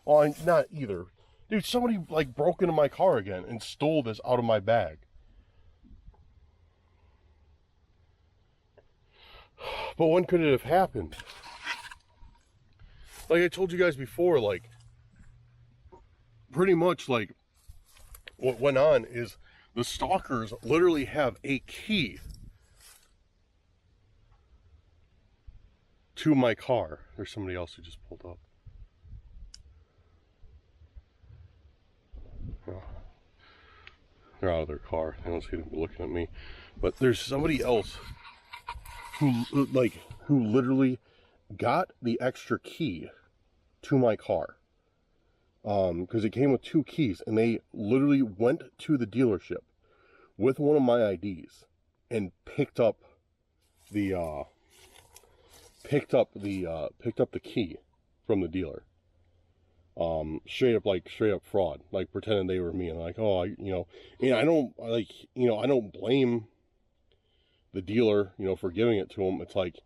well, not either. Dude, somebody like broke into my car again and stole this out of my bag. But when could it have happened? Like I told you guys before, like, pretty much like what went on is the stalkers literally have a key to my car. There's somebody else who just pulled up. Oh. They're out of their car. I don't see them looking at me. But there's somebody else who literally got the extra key to my car. Because it came with 2 keys, and they literally went to the dealership with one of my IDs and picked up the key from the dealer. Straight up fraud, like pretending they were me, and like, oh, and I don't blame the dealer, for giving it to him. It's like,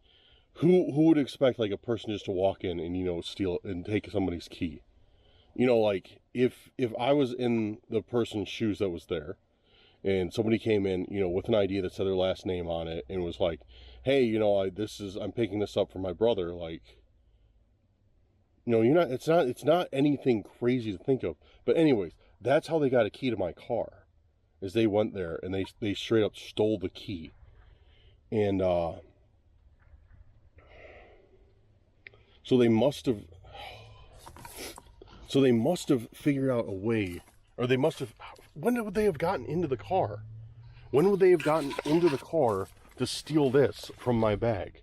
who would expect like a person just to walk in and, steal it and take somebody's key? Like if I was in the person's shoes that was there, and somebody came in, with an ID that said their last name on it and was like, hey, I'm picking this up for my brother, like, it's not anything crazy to think of. But anyways, that's how they got a key to my car, is they went there and they straight up stole the key. And so they must have figured out a way, or when would they have gotten into the car? When would they have gotten into the car to steal this from my bag?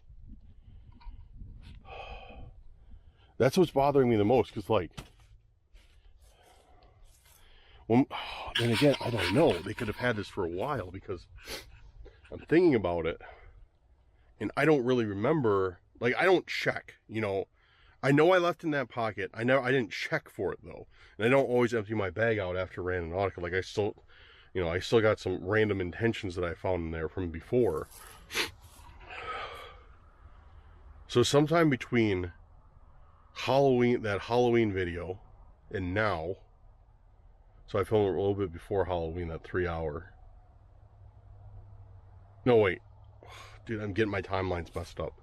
That's what's bothering me the most, because, like, then again, I don't know. They could have had this for a while, because I'm thinking about it, and I don't really remember. Like, I don't check, I know I left in that pocket. I didn't check for it, though. And I don't always empty my bag out after Randonautica. Like, I still got some random intentions that I found in there from before. So sometime between that Halloween video and now, so I filmed it a little bit before Halloween, that 3-hour. No, wait. Dude, I'm getting my timelines messed up.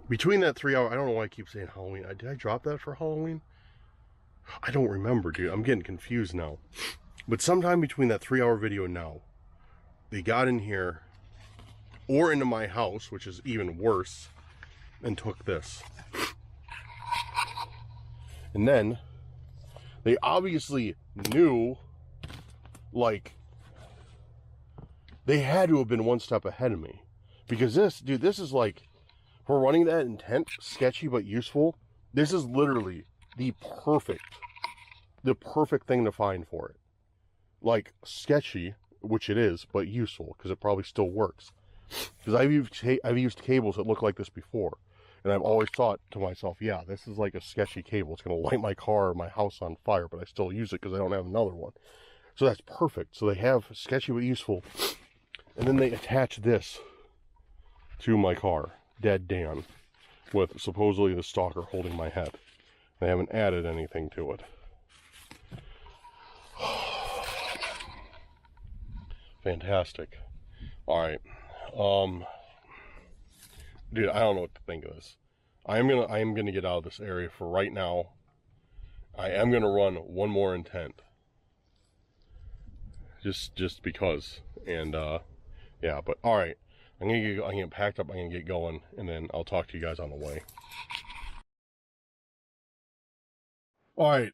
Between that 3-hour, I don't know why I keep saying Halloween. Did I drop that for Halloween? I don't remember, dude. I'm getting confused now. But sometime between that 3-hour video and now, they got in here, or into my house, which is even worse, and took this. And then, they obviously knew, like, they had to have been one step ahead of me. Because this is like, for running that intent, sketchy but useful, this is literally the perfect thing to find for it. Like, sketchy, which it is, but useful, because it probably still works. Because I've used cables that look like this before, and I've always thought to myself, yeah, this is like a sketchy cable. It's going to light my car or my house on fire, but I still use it because I don't have another one. So that's perfect. So they have sketchy but useful, and then they attach this to my car. Dead Dan, with supposedly the stalker holding my head. They haven't added anything to it. Fantastic. Alright. Dude, I don't know what to think of this. I am gonna get out of this area for right now. I am gonna run one more intent. Just because. And yeah, but alright. I'm gonna get packed up, I'm gonna get going, and then I'll talk to you guys on the way. Alright,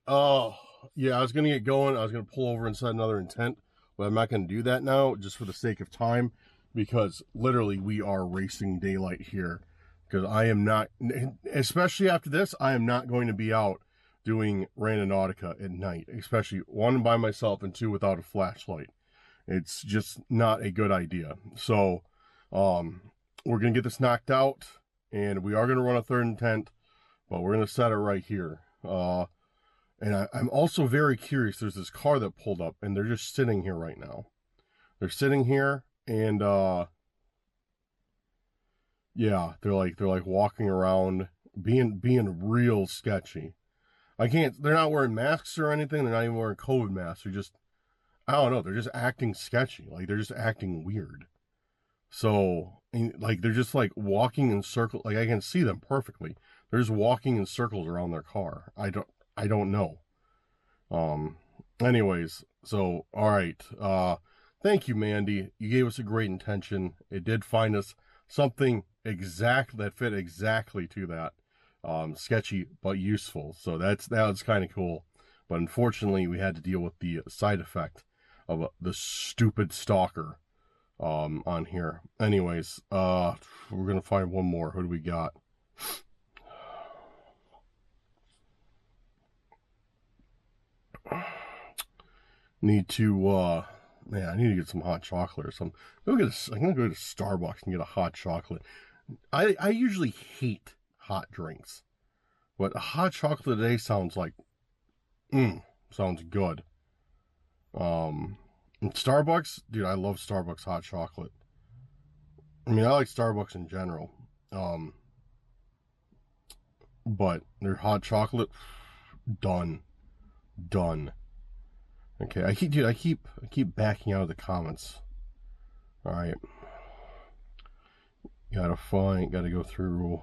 yeah, I was gonna get going. I was gonna pull over and set another intent, but I'm not gonna do that now, just for the sake of time, because literally we are racing daylight here. Because I am not, especially after this, I am not going to be out doing Randonautica at night, especially 1, by myself, and 2, without a flashlight. It's just not a good idea. So, we're going to get this knocked out, and we are going to run a third intent, but we're going to set it right here. And I'm also very curious. There's this car that pulled up, and they're just sitting here right now. They're sitting here, and, yeah, they're like walking around, being real sketchy. They're not wearing masks or anything. They're not even wearing COVID masks. They're just, I don't know. They're just acting sketchy. Like, they're just acting weird. So, like, they're just, like, walking in circles. Like, I can see them perfectly. They're just walking in circles around their car. I don't know. Anyways, so, all right. Thank you, Mandy. You gave us a great intention. It did find us something fit exactly to that. Sketchy but useful. So that was kind of cool. But unfortunately, we had to deal with the side effect of the stupid stalker on here. Anyways, we're gonna find one more. Who do we got? Need to man, I need to get some hot chocolate or something. I'm gonna go to Starbucks and get a hot chocolate. I usually hate hot drinks, but a hot chocolate today sounds like sounds good. And Starbucks, dude, I love Starbucks hot chocolate. I mean, I like Starbucks in general. But their hot chocolate, done. Okay, I keep backing out of the comments. All right, gotta go through.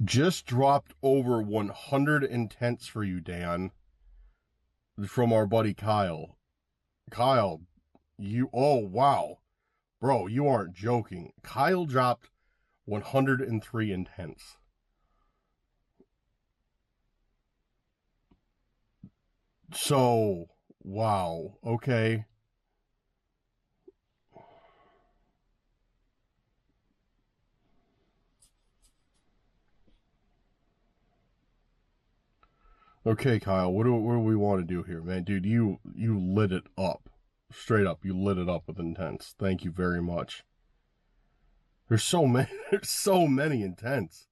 Just dropped over 100 intents for you, Dan, from our buddy Kyle. Kyle, oh wow, bro, you aren't joking. Kyle dropped 103 intents. So, wow, okay. Okay, Kyle, what do we want to do here, man? Dude, you lit it up. Straight up, you lit it up with intents. Thank you very much. There's so many intents.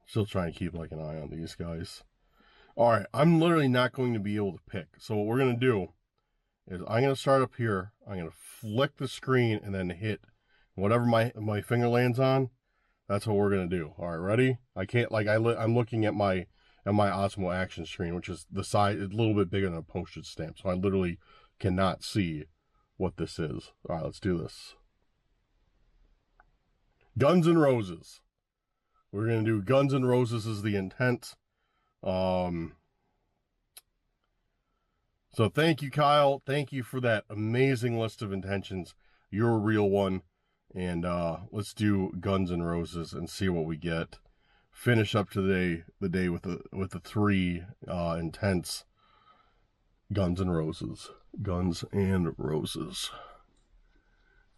Still trying to keep like an eye on these guys. All right, I'm literally not going to be able to pick. So what we're going to do is I'm going to start up here. I'm going to flick the screen and then hit whatever my finger lands on. That's what we're going to do. All right, ready? I can't, like, I'm looking at my Osmo action screen, which is the size, it's a little bit bigger than a postage stamp. So I literally cannot see what this is. All right, let's do this. Guns N' Roses. We're going to do Guns N' Roses as the intent. So thank you, Kyle. Thank you for that amazing list of intentions. You're a real one. And let's do Guns N' Roses and see what we get. Finish up today the day with the 3 intents. Guns N' Roses. Guns and Roses.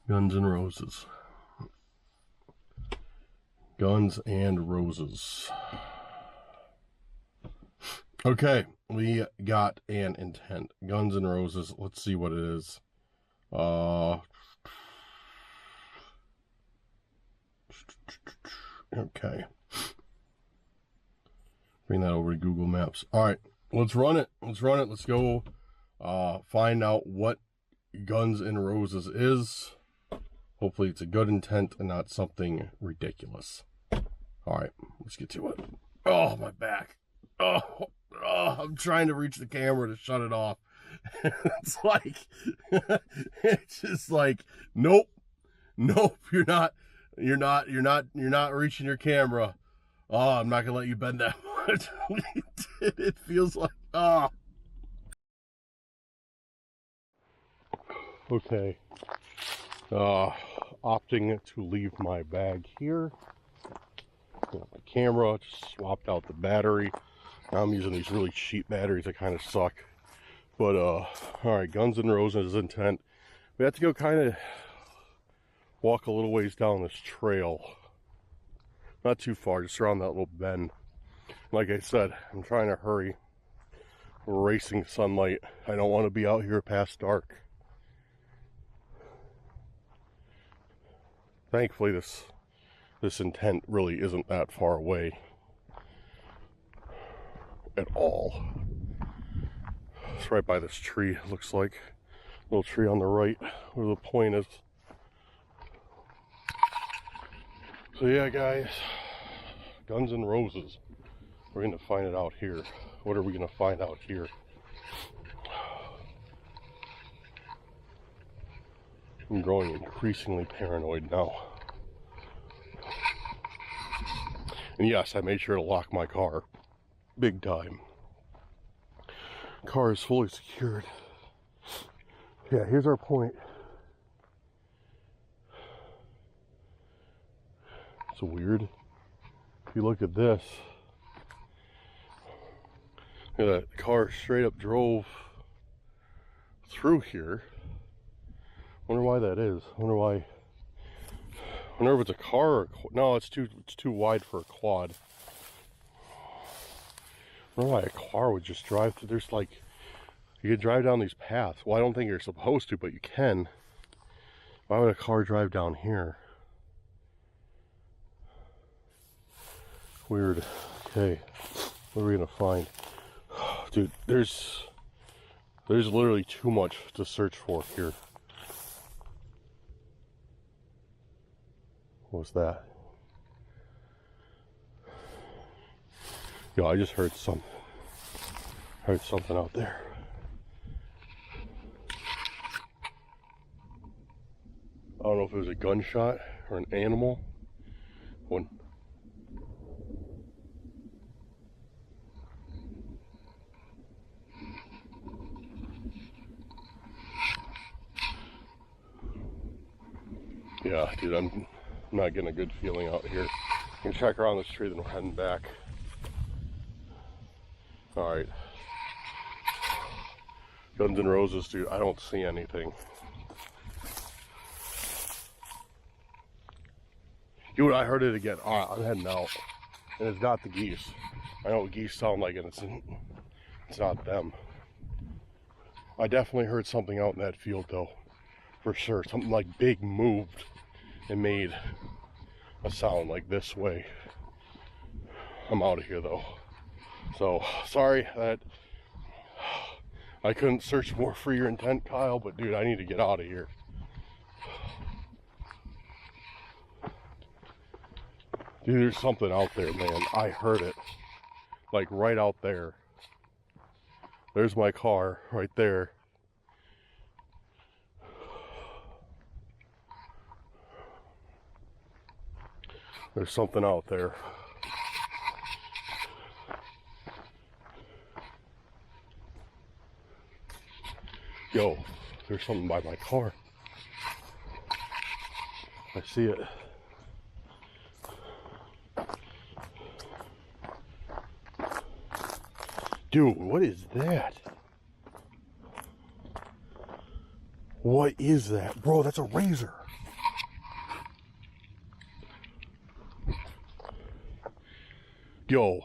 Guns N' Roses. Guns and Roses. Okay, we got an intent. Guns N' Roses. Let's see what it is. Okay. Bring that over to Google Maps. All right, let's run it. Let's go find out what Guns N' Roses is. Hopefully it's a good intent and not something ridiculous. All right, let's get to it. Oh, my back. Oh, I'm trying to reach the camera to shut it off. It's like, it's just like, nope, you're not reaching your camera. Oh, I'm not gonna let you bend that much. It feels like, Okay. Opting to leave my bag here. Got my camera, just swapped out the battery. Now I'm using these really cheap batteries that kind of suck. But, all right, Guns N' Roses intent. We have to go kind of walk a little ways down this trail. Not too far, just around that little bend. Like I said, I'm trying to hurry. We're racing sunlight. I don't want to be out here past dark. Thankfully, this intent really isn't that far away at all. It's right by this tree, it looks like. Little tree on the right where the point is. So yeah, guys, Guns N' Roses. We're gonna find it out here. What are we gonna find out here? I'm growing increasingly paranoid now. And yes, I made sure to lock my car big time. Car is fully secured. Yeah, here's our point. It's weird. If you look at this, the car straight up drove through here. Wonder why that is. Wonder if it's a car or no, it's too wide for a quad. Wonder why a car would just drive through. There's like, you can drive down these paths. Well, I don't think you're supposed to, but you can. Why would a car drive down here? Weird. Okay, what are we gonna find? Dude, there's literally too much to search for here. What was that? Yo, I just heard something out there. I don't know if it was a gunshot or an animal. One. Yeah, dude, I'm not getting a good feeling out here. I can check around this tree, then we're heading back. All right. Guns N' Roses, dude, I don't see anything. Dude, I heard it again. All right, I'm heading out. And it's not the geese. I know what geese sound like, and it's not them. I definitely heard something out in that field, though. For sure. Something like big moved and made a sound like this way. I'm out of here, though. So, sorry that I couldn't search more for your intent, Kyle, but dude, I need to get out of here. Dude, there's something out there, man. I heard it. Like right out there. There's my car right there. There's something out there. Yo, there's something by my car. I see it. Dude, what is that? What is that? Bro, that's a razor. Yo.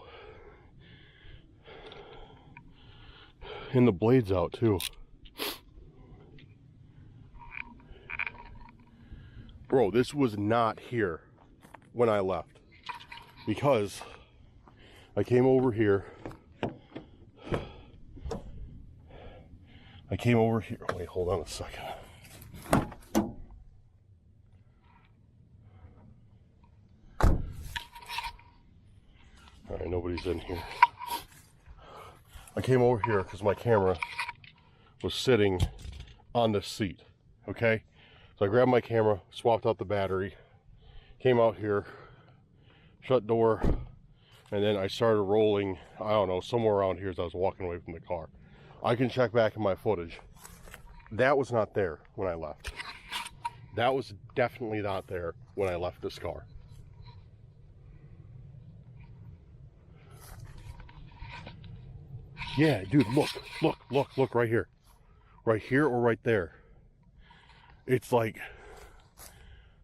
And the blade's out too. Bro, this was not here when I left. Because I came over here. Wait, hold on a second. Alright, nobody's in here. I came over here because my camera was sitting on the seat. Okay? So I grabbed my camera, swapped out the battery, came out here, shut door, and then I started rolling, I don't know, somewhere around here as I was walking away from the car. I can check back in my footage. That was not there when I left. That was definitely not there when I left this car. Yeah, dude, look right here. Right here or right there. It's like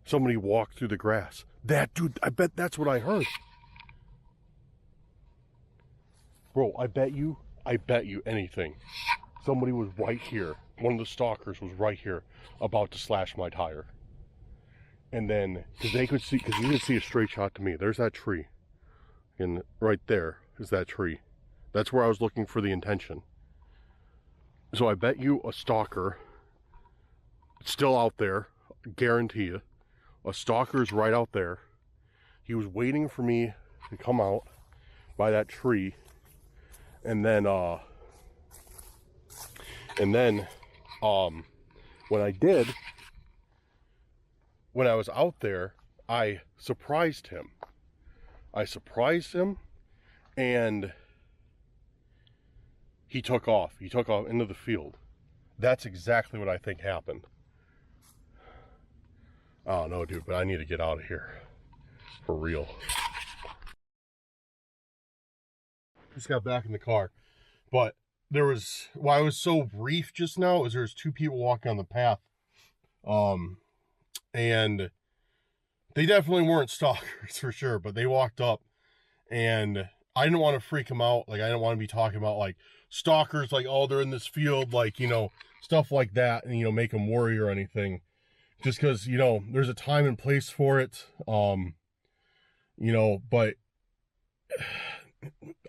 somebody walked through the grass. That, dude, I bet that's what I heard. Bro, I bet you anything. Somebody was right here. One of the stalkers was right here about to slash my tire. And then, because you could see a straight shot to me. There's that tree. And right there is that tree. That's where I was looking for the intention. So I bet you a stalker, still out there, guarantee you. A stalker's right out there. He was waiting for me to come out by that tree. And then when I did, when I was out there, I surprised him. And he took off. He took off into the field. That's exactly what I think happened. I don't know, dude, but I need to get out of here. For real. Just got back in the car. But there was, why it was so brief just now is there's two people walking on the path. And they definitely weren't stalkers for sure, but they walked up and I didn't want to freak them out. Like, I didn't want to be talking about like stalkers, like, oh, they're in this field, like, you know, stuff like that, and, you know, make them worry or anything. Just because, you know, there's a time and place for it. You know, but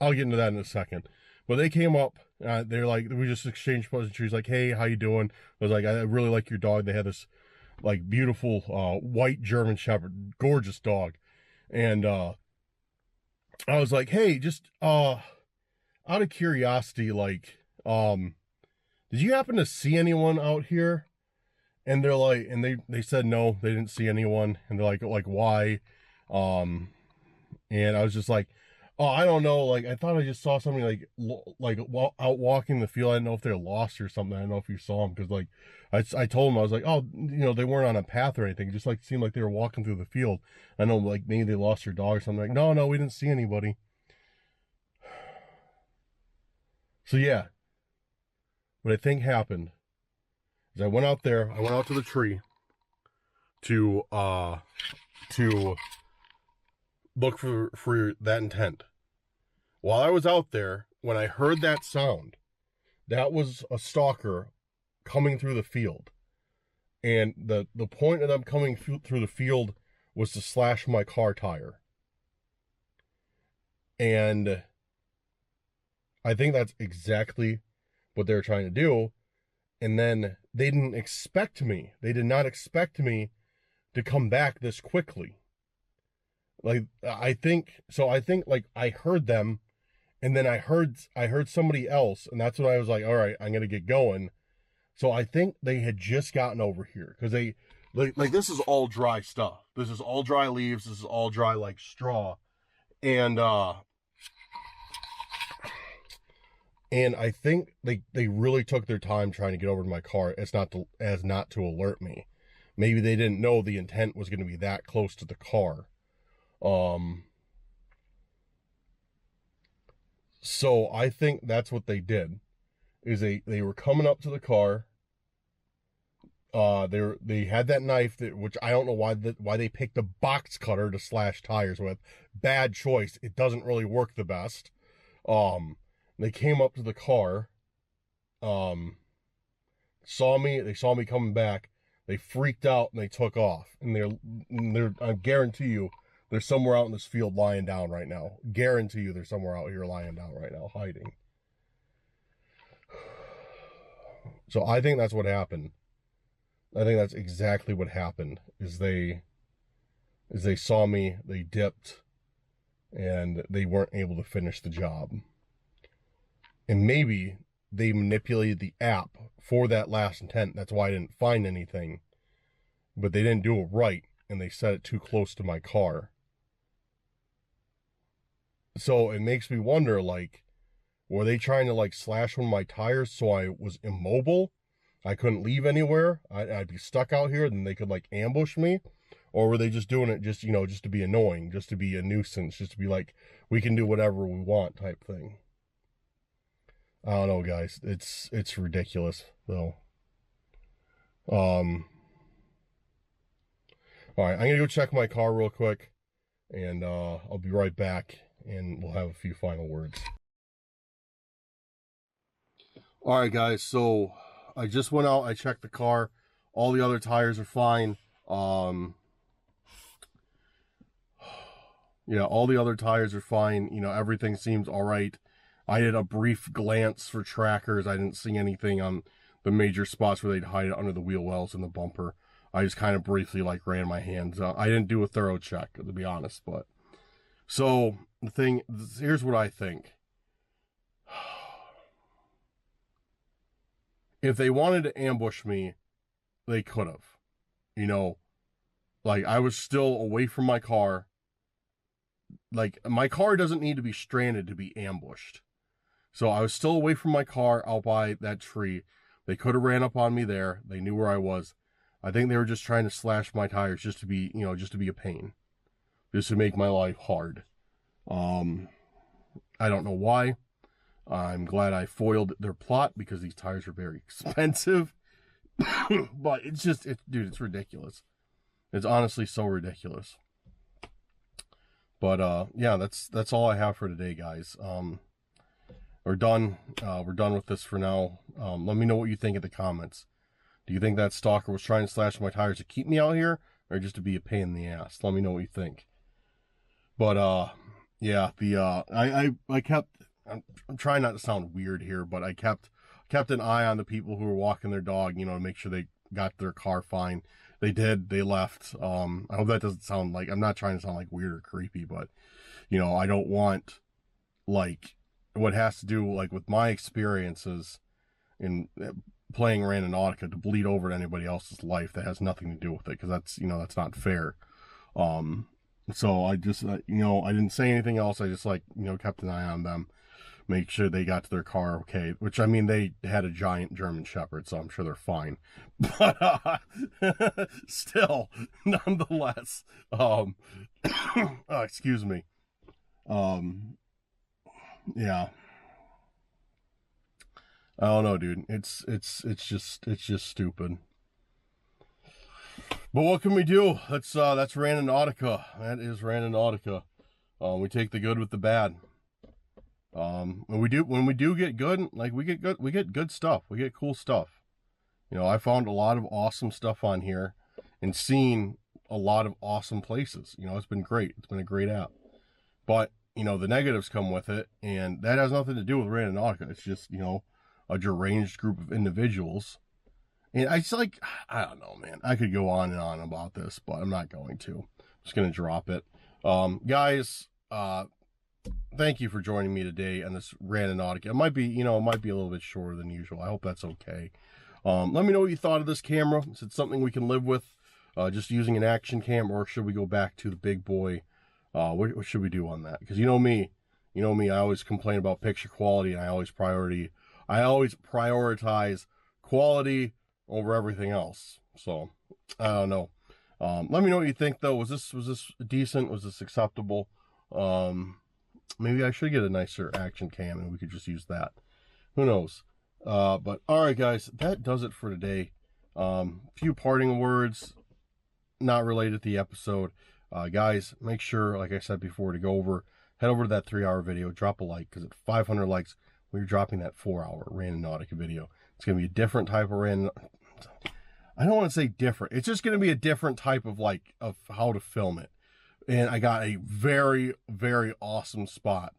I'll get into that in a second. But they came up, they're like, we just exchanged pleasantries, like, hey, how you doing? I was like, I really like your dog. They had this like beautiful white German Shepherd, gorgeous dog. And I was like, hey, just out of curiosity, like, did you happen to see anyone out here? And they're like, and they said no, they didn't see anyone. And they're like why? And I was just like, oh, I don't know. Like, I thought I just saw somebody like out walking the field. I didn't know if they're lost or something. I don't know if you saw them, because like I told them, I was like, oh, you know, they weren't on a path or anything. It just like seemed like they were walking through the field. I know, like maybe they lost their dog or something. Like, no, we didn't see anybody. So yeah, what I think happened is I went out there. I went out to the tree to look for that intent. While I was out there, when I heard that sound, that was a stalker coming through the field. And the point of them coming through the field was to slash my car tire. And I think that's exactly what they were trying to do. And then they didn't expect me. They did not expect me to come back this quickly. Like, I think like I heard them, and then I heard somebody else, and that's when I was like, all right, I'm going to get going. So I think they had just gotten over here, because they, like this is all dry stuff. This is all dry leaves. This is all dry, like, straw. And I think they really took their time trying to get over to my car as not to alert me. Maybe they didn't know the intent was going to be that close to the car. So I think that's what they did, is they were coming up to the car. They had that knife which I don't know why they picked a box cutter to slash tires with. Bad choice. It doesn't really work the best. They came up to the car, saw me coming back. They freaked out and they took off. And I guarantee you, they're somewhere out in this field lying down right now. Guarantee you they're somewhere out here lying down right now, hiding. So I think that's what happened. I think that's exactly what happened, is they saw me, they dipped, and they weren't able to finish the job. And maybe they manipulated the app for that last intent. That's why I didn't find anything. But they didn't do it right, and they set it too close to my car. So it makes me wonder, like, were they trying to, like, slash one of my tires so I was immobile? I couldn't leave anywhere? I'd be stuck out here, and they could, like, ambush me? Or were they just doing it just, you know, just to be annoying, just to be a nuisance, just to be like, we can do whatever we want type thing? I don't know, guys. It's ridiculous, though. All right, I'm going to go check my car real quick, and I'll be right back, and we'll have a few final words. All right, guys, so I just went out, I checked the car. All the other tires are fine. Yeah, all the other tires are fine. You know, everything seems all right. I did a brief glance for trackers. I didn't see anything on the major spots where they'd hide it under the wheel wells and the bumper. I just kind of briefly, like, ran my hands. I didn't do a thorough check, to be honest, but... So, here's what I think. If they wanted to ambush me, they could have. You know, like, I was still away from my car. Like, my car doesn't need to be stranded to be ambushed. So I was still away from my car out by that tree. They could have ran up on me there. They knew where I was. I think they were just trying to slash my tires just to be, just to be a pain. Just to make my life hard. I don't know why. I'm glad I foiled their plot because these tires are very expensive. But it's just, dude, it's ridiculous. It's honestly so ridiculous. But yeah, that's all I have for today, guys. We're done. We're done with this for now. Let me know what you think in the comments. Do you think that stalker was trying to slash my tires to keep me out here, or just to be a pain in the ass? Let me know what you think. But yeah, I kept. I'm trying not to sound weird here, but I kept an eye on the people who were walking their dog, to make sure they got their car fine. They did. They left. I hope that doesn't sound like, I'm not trying to sound like weird or creepy, but, I don't want, like, what has to do, like, with my experiences in playing Randonautica to bleed over to anybody else's life that has nothing to do with it, because that's, that's not fair. So I just, I didn't say anything else. I just, like, kept an eye on them. Make sure they got to their car okay, which, I mean, they had a giant German Shepherd, so I'm sure they're fine. But still, nonetheless, oh, excuse me. Yeah. I don't know, dude. It's just stupid. But what can we do? That's Randonautica. That is Randonautica. We take the good with the bad. When we do get good, like we get good stuff. We get cool stuff. I found a lot of awesome stuff on here and seen a lot of awesome places. It's been great. It's been a great app. But, the negatives come with it, and that has nothing to do with Randonautica. It's just, a deranged group of individuals. And I just, like, I don't know, man. I could go on and on about this, but I'm not going to. I'm just going to drop it. Guys, thank you for joining me today on this Randonautica. It might be, it might be a little bit shorter than usual. I hope that's okay. Let me know what you thought of this camera. Is it something we can live with? Just using an action cam, or should we go back to the big boy? What should we do on that? Because you know me, I always complain about picture quality, and I always prioritize quality over everything else. So I don't know. Let me know what you think, though. Was this decent? Was this acceptable? Maybe I should get a nicer action cam and we could just use that. Who knows? But all right, guys, that does it for today. Few parting words, not related to the episode. Guys, make sure, like I said before, to head over to that 3-hour video, drop a like, because at 500 likes, we're dropping that 4-hour Randonautica video. It's going to be a different type of I don't want to say different. It's just going to be a different type of, of how to film it. And I got a very, very awesome spot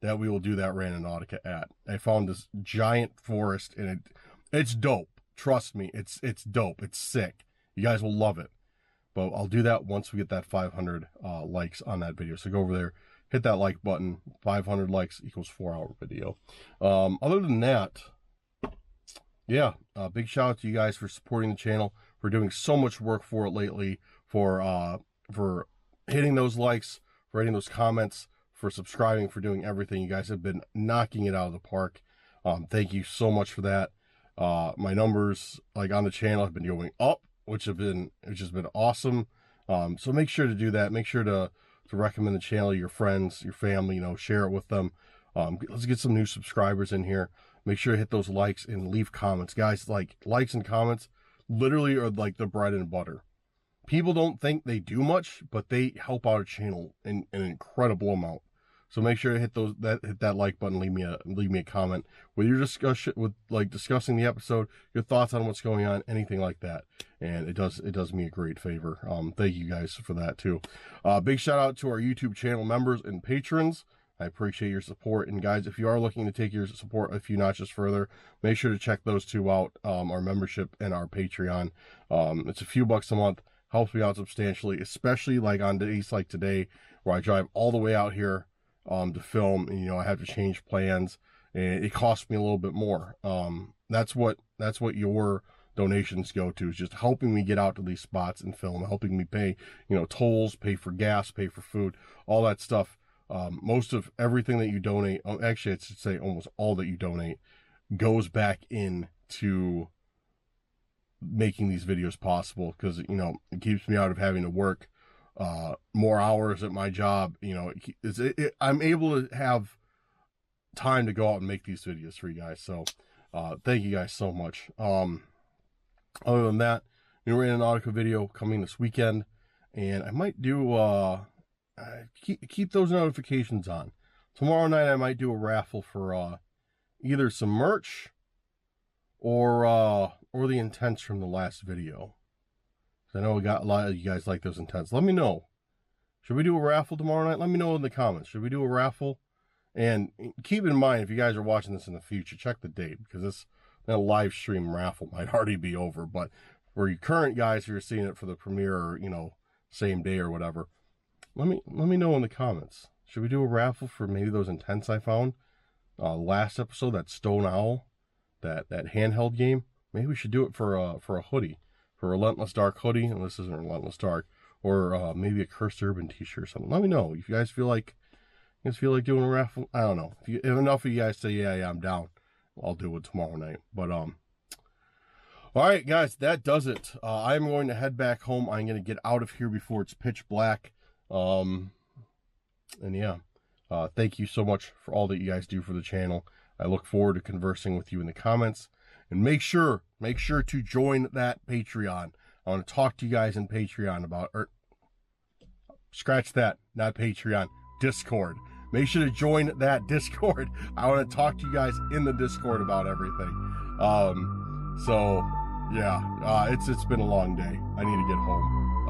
that we will do that Randonautica at. I found this giant forest, and it's dope. Trust me, it's dope. It's sick. You guys will love it. But I'll do that once we get that 500 likes on that video. So go over there, hit that like button. 500 likes equals 4-hour video. Other than that, yeah, big shout out to you guys for supporting the channel, for doing so much work for it lately, for hitting those likes, for hitting those comments, for subscribing, for doing everything. You guys have been knocking it out of the park. Thank you so much for that. My numbers, like, on the channel have been going up, which has been awesome. So make sure to do that. Make sure to recommend the channel to your friends, your family, share it with them. Let's get some new subscribers in here. Make sure to hit those likes and leave comments. Guys, likes and comments literally are like the bread and butter. People don't think they do much, but they help out a channel in an incredible amount. So make sure to hit that like button, leave me a comment with your discussion, discussing the episode, your thoughts on what's going on, anything like that. And it does me a great favor. Thank you guys for that too. Big shout out to our YouTube channel members and patrons. I appreciate your support. And guys, if you are looking to take your support a few notches further, make sure to check those two out, our membership and our Patreon. It's a few bucks a month. Helps me out substantially, especially on days like today, where I drive all the way out here to film, and I have to change plans, and it costs me a little bit more. That's what your donations go to, is just helping me get out to these spots and film, helping me pay tolls, pay for gas, pay for food, all that stuff. most of everything that you donate, actually I should say almost all that you donate, goes back into making these videos possible, because, you know, it keeps me out of having to work more hours at my job. You know, I'm able to have time to go out and make these videos for you guys. So thank you guys so much. Other than that, new Randonautica video coming this weekend, and I might do keep those notifications on. Tomorrow night I might do a raffle for either some merch or the intents from the last video. I know we got a lot of you guys like those intents. Let me know. Should we do a raffle tomorrow night? Let me know in the comments. Should we do a raffle? And keep in mind, if you guys are watching this in the future, check the date, because that live stream raffle might already be over. But for you current guys who are seeing it for the premiere, or, you know, same day or whatever, let me know in the comments. Should we do a raffle for maybe those intents I found last episode, that Stone Owl, that handheld game? Maybe we should do it for a hoodie, for a Relentless Dark hoodie, and this isn't Relentless Dark, or maybe a Cursed Urban t-shirt or something. Let me know if you guys feel like doing a raffle. I don't know. If enough of you guys say yeah, I'm down, I'll do it tomorrow night. But all right, guys, that does it. I'm going to head back home. I'm going to get out of here before it's pitch black. And yeah, thank you so much for all that you guys do for the channel. I look forward to conversing with you in the comments, and make sure to join that Patreon. I want to talk to you guys in Patreon about, or scratch that, not Patreon, Discord. Make sure to join that Discord. I want to talk to you guys in the Discord about everything. So yeah, it's been a long day. I need to get home.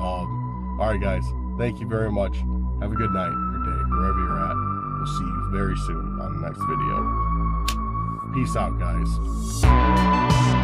All right, guys, thank you very much. Have a good night or day, wherever you're at. We'll see you very soon on the next video. Peace out, guys.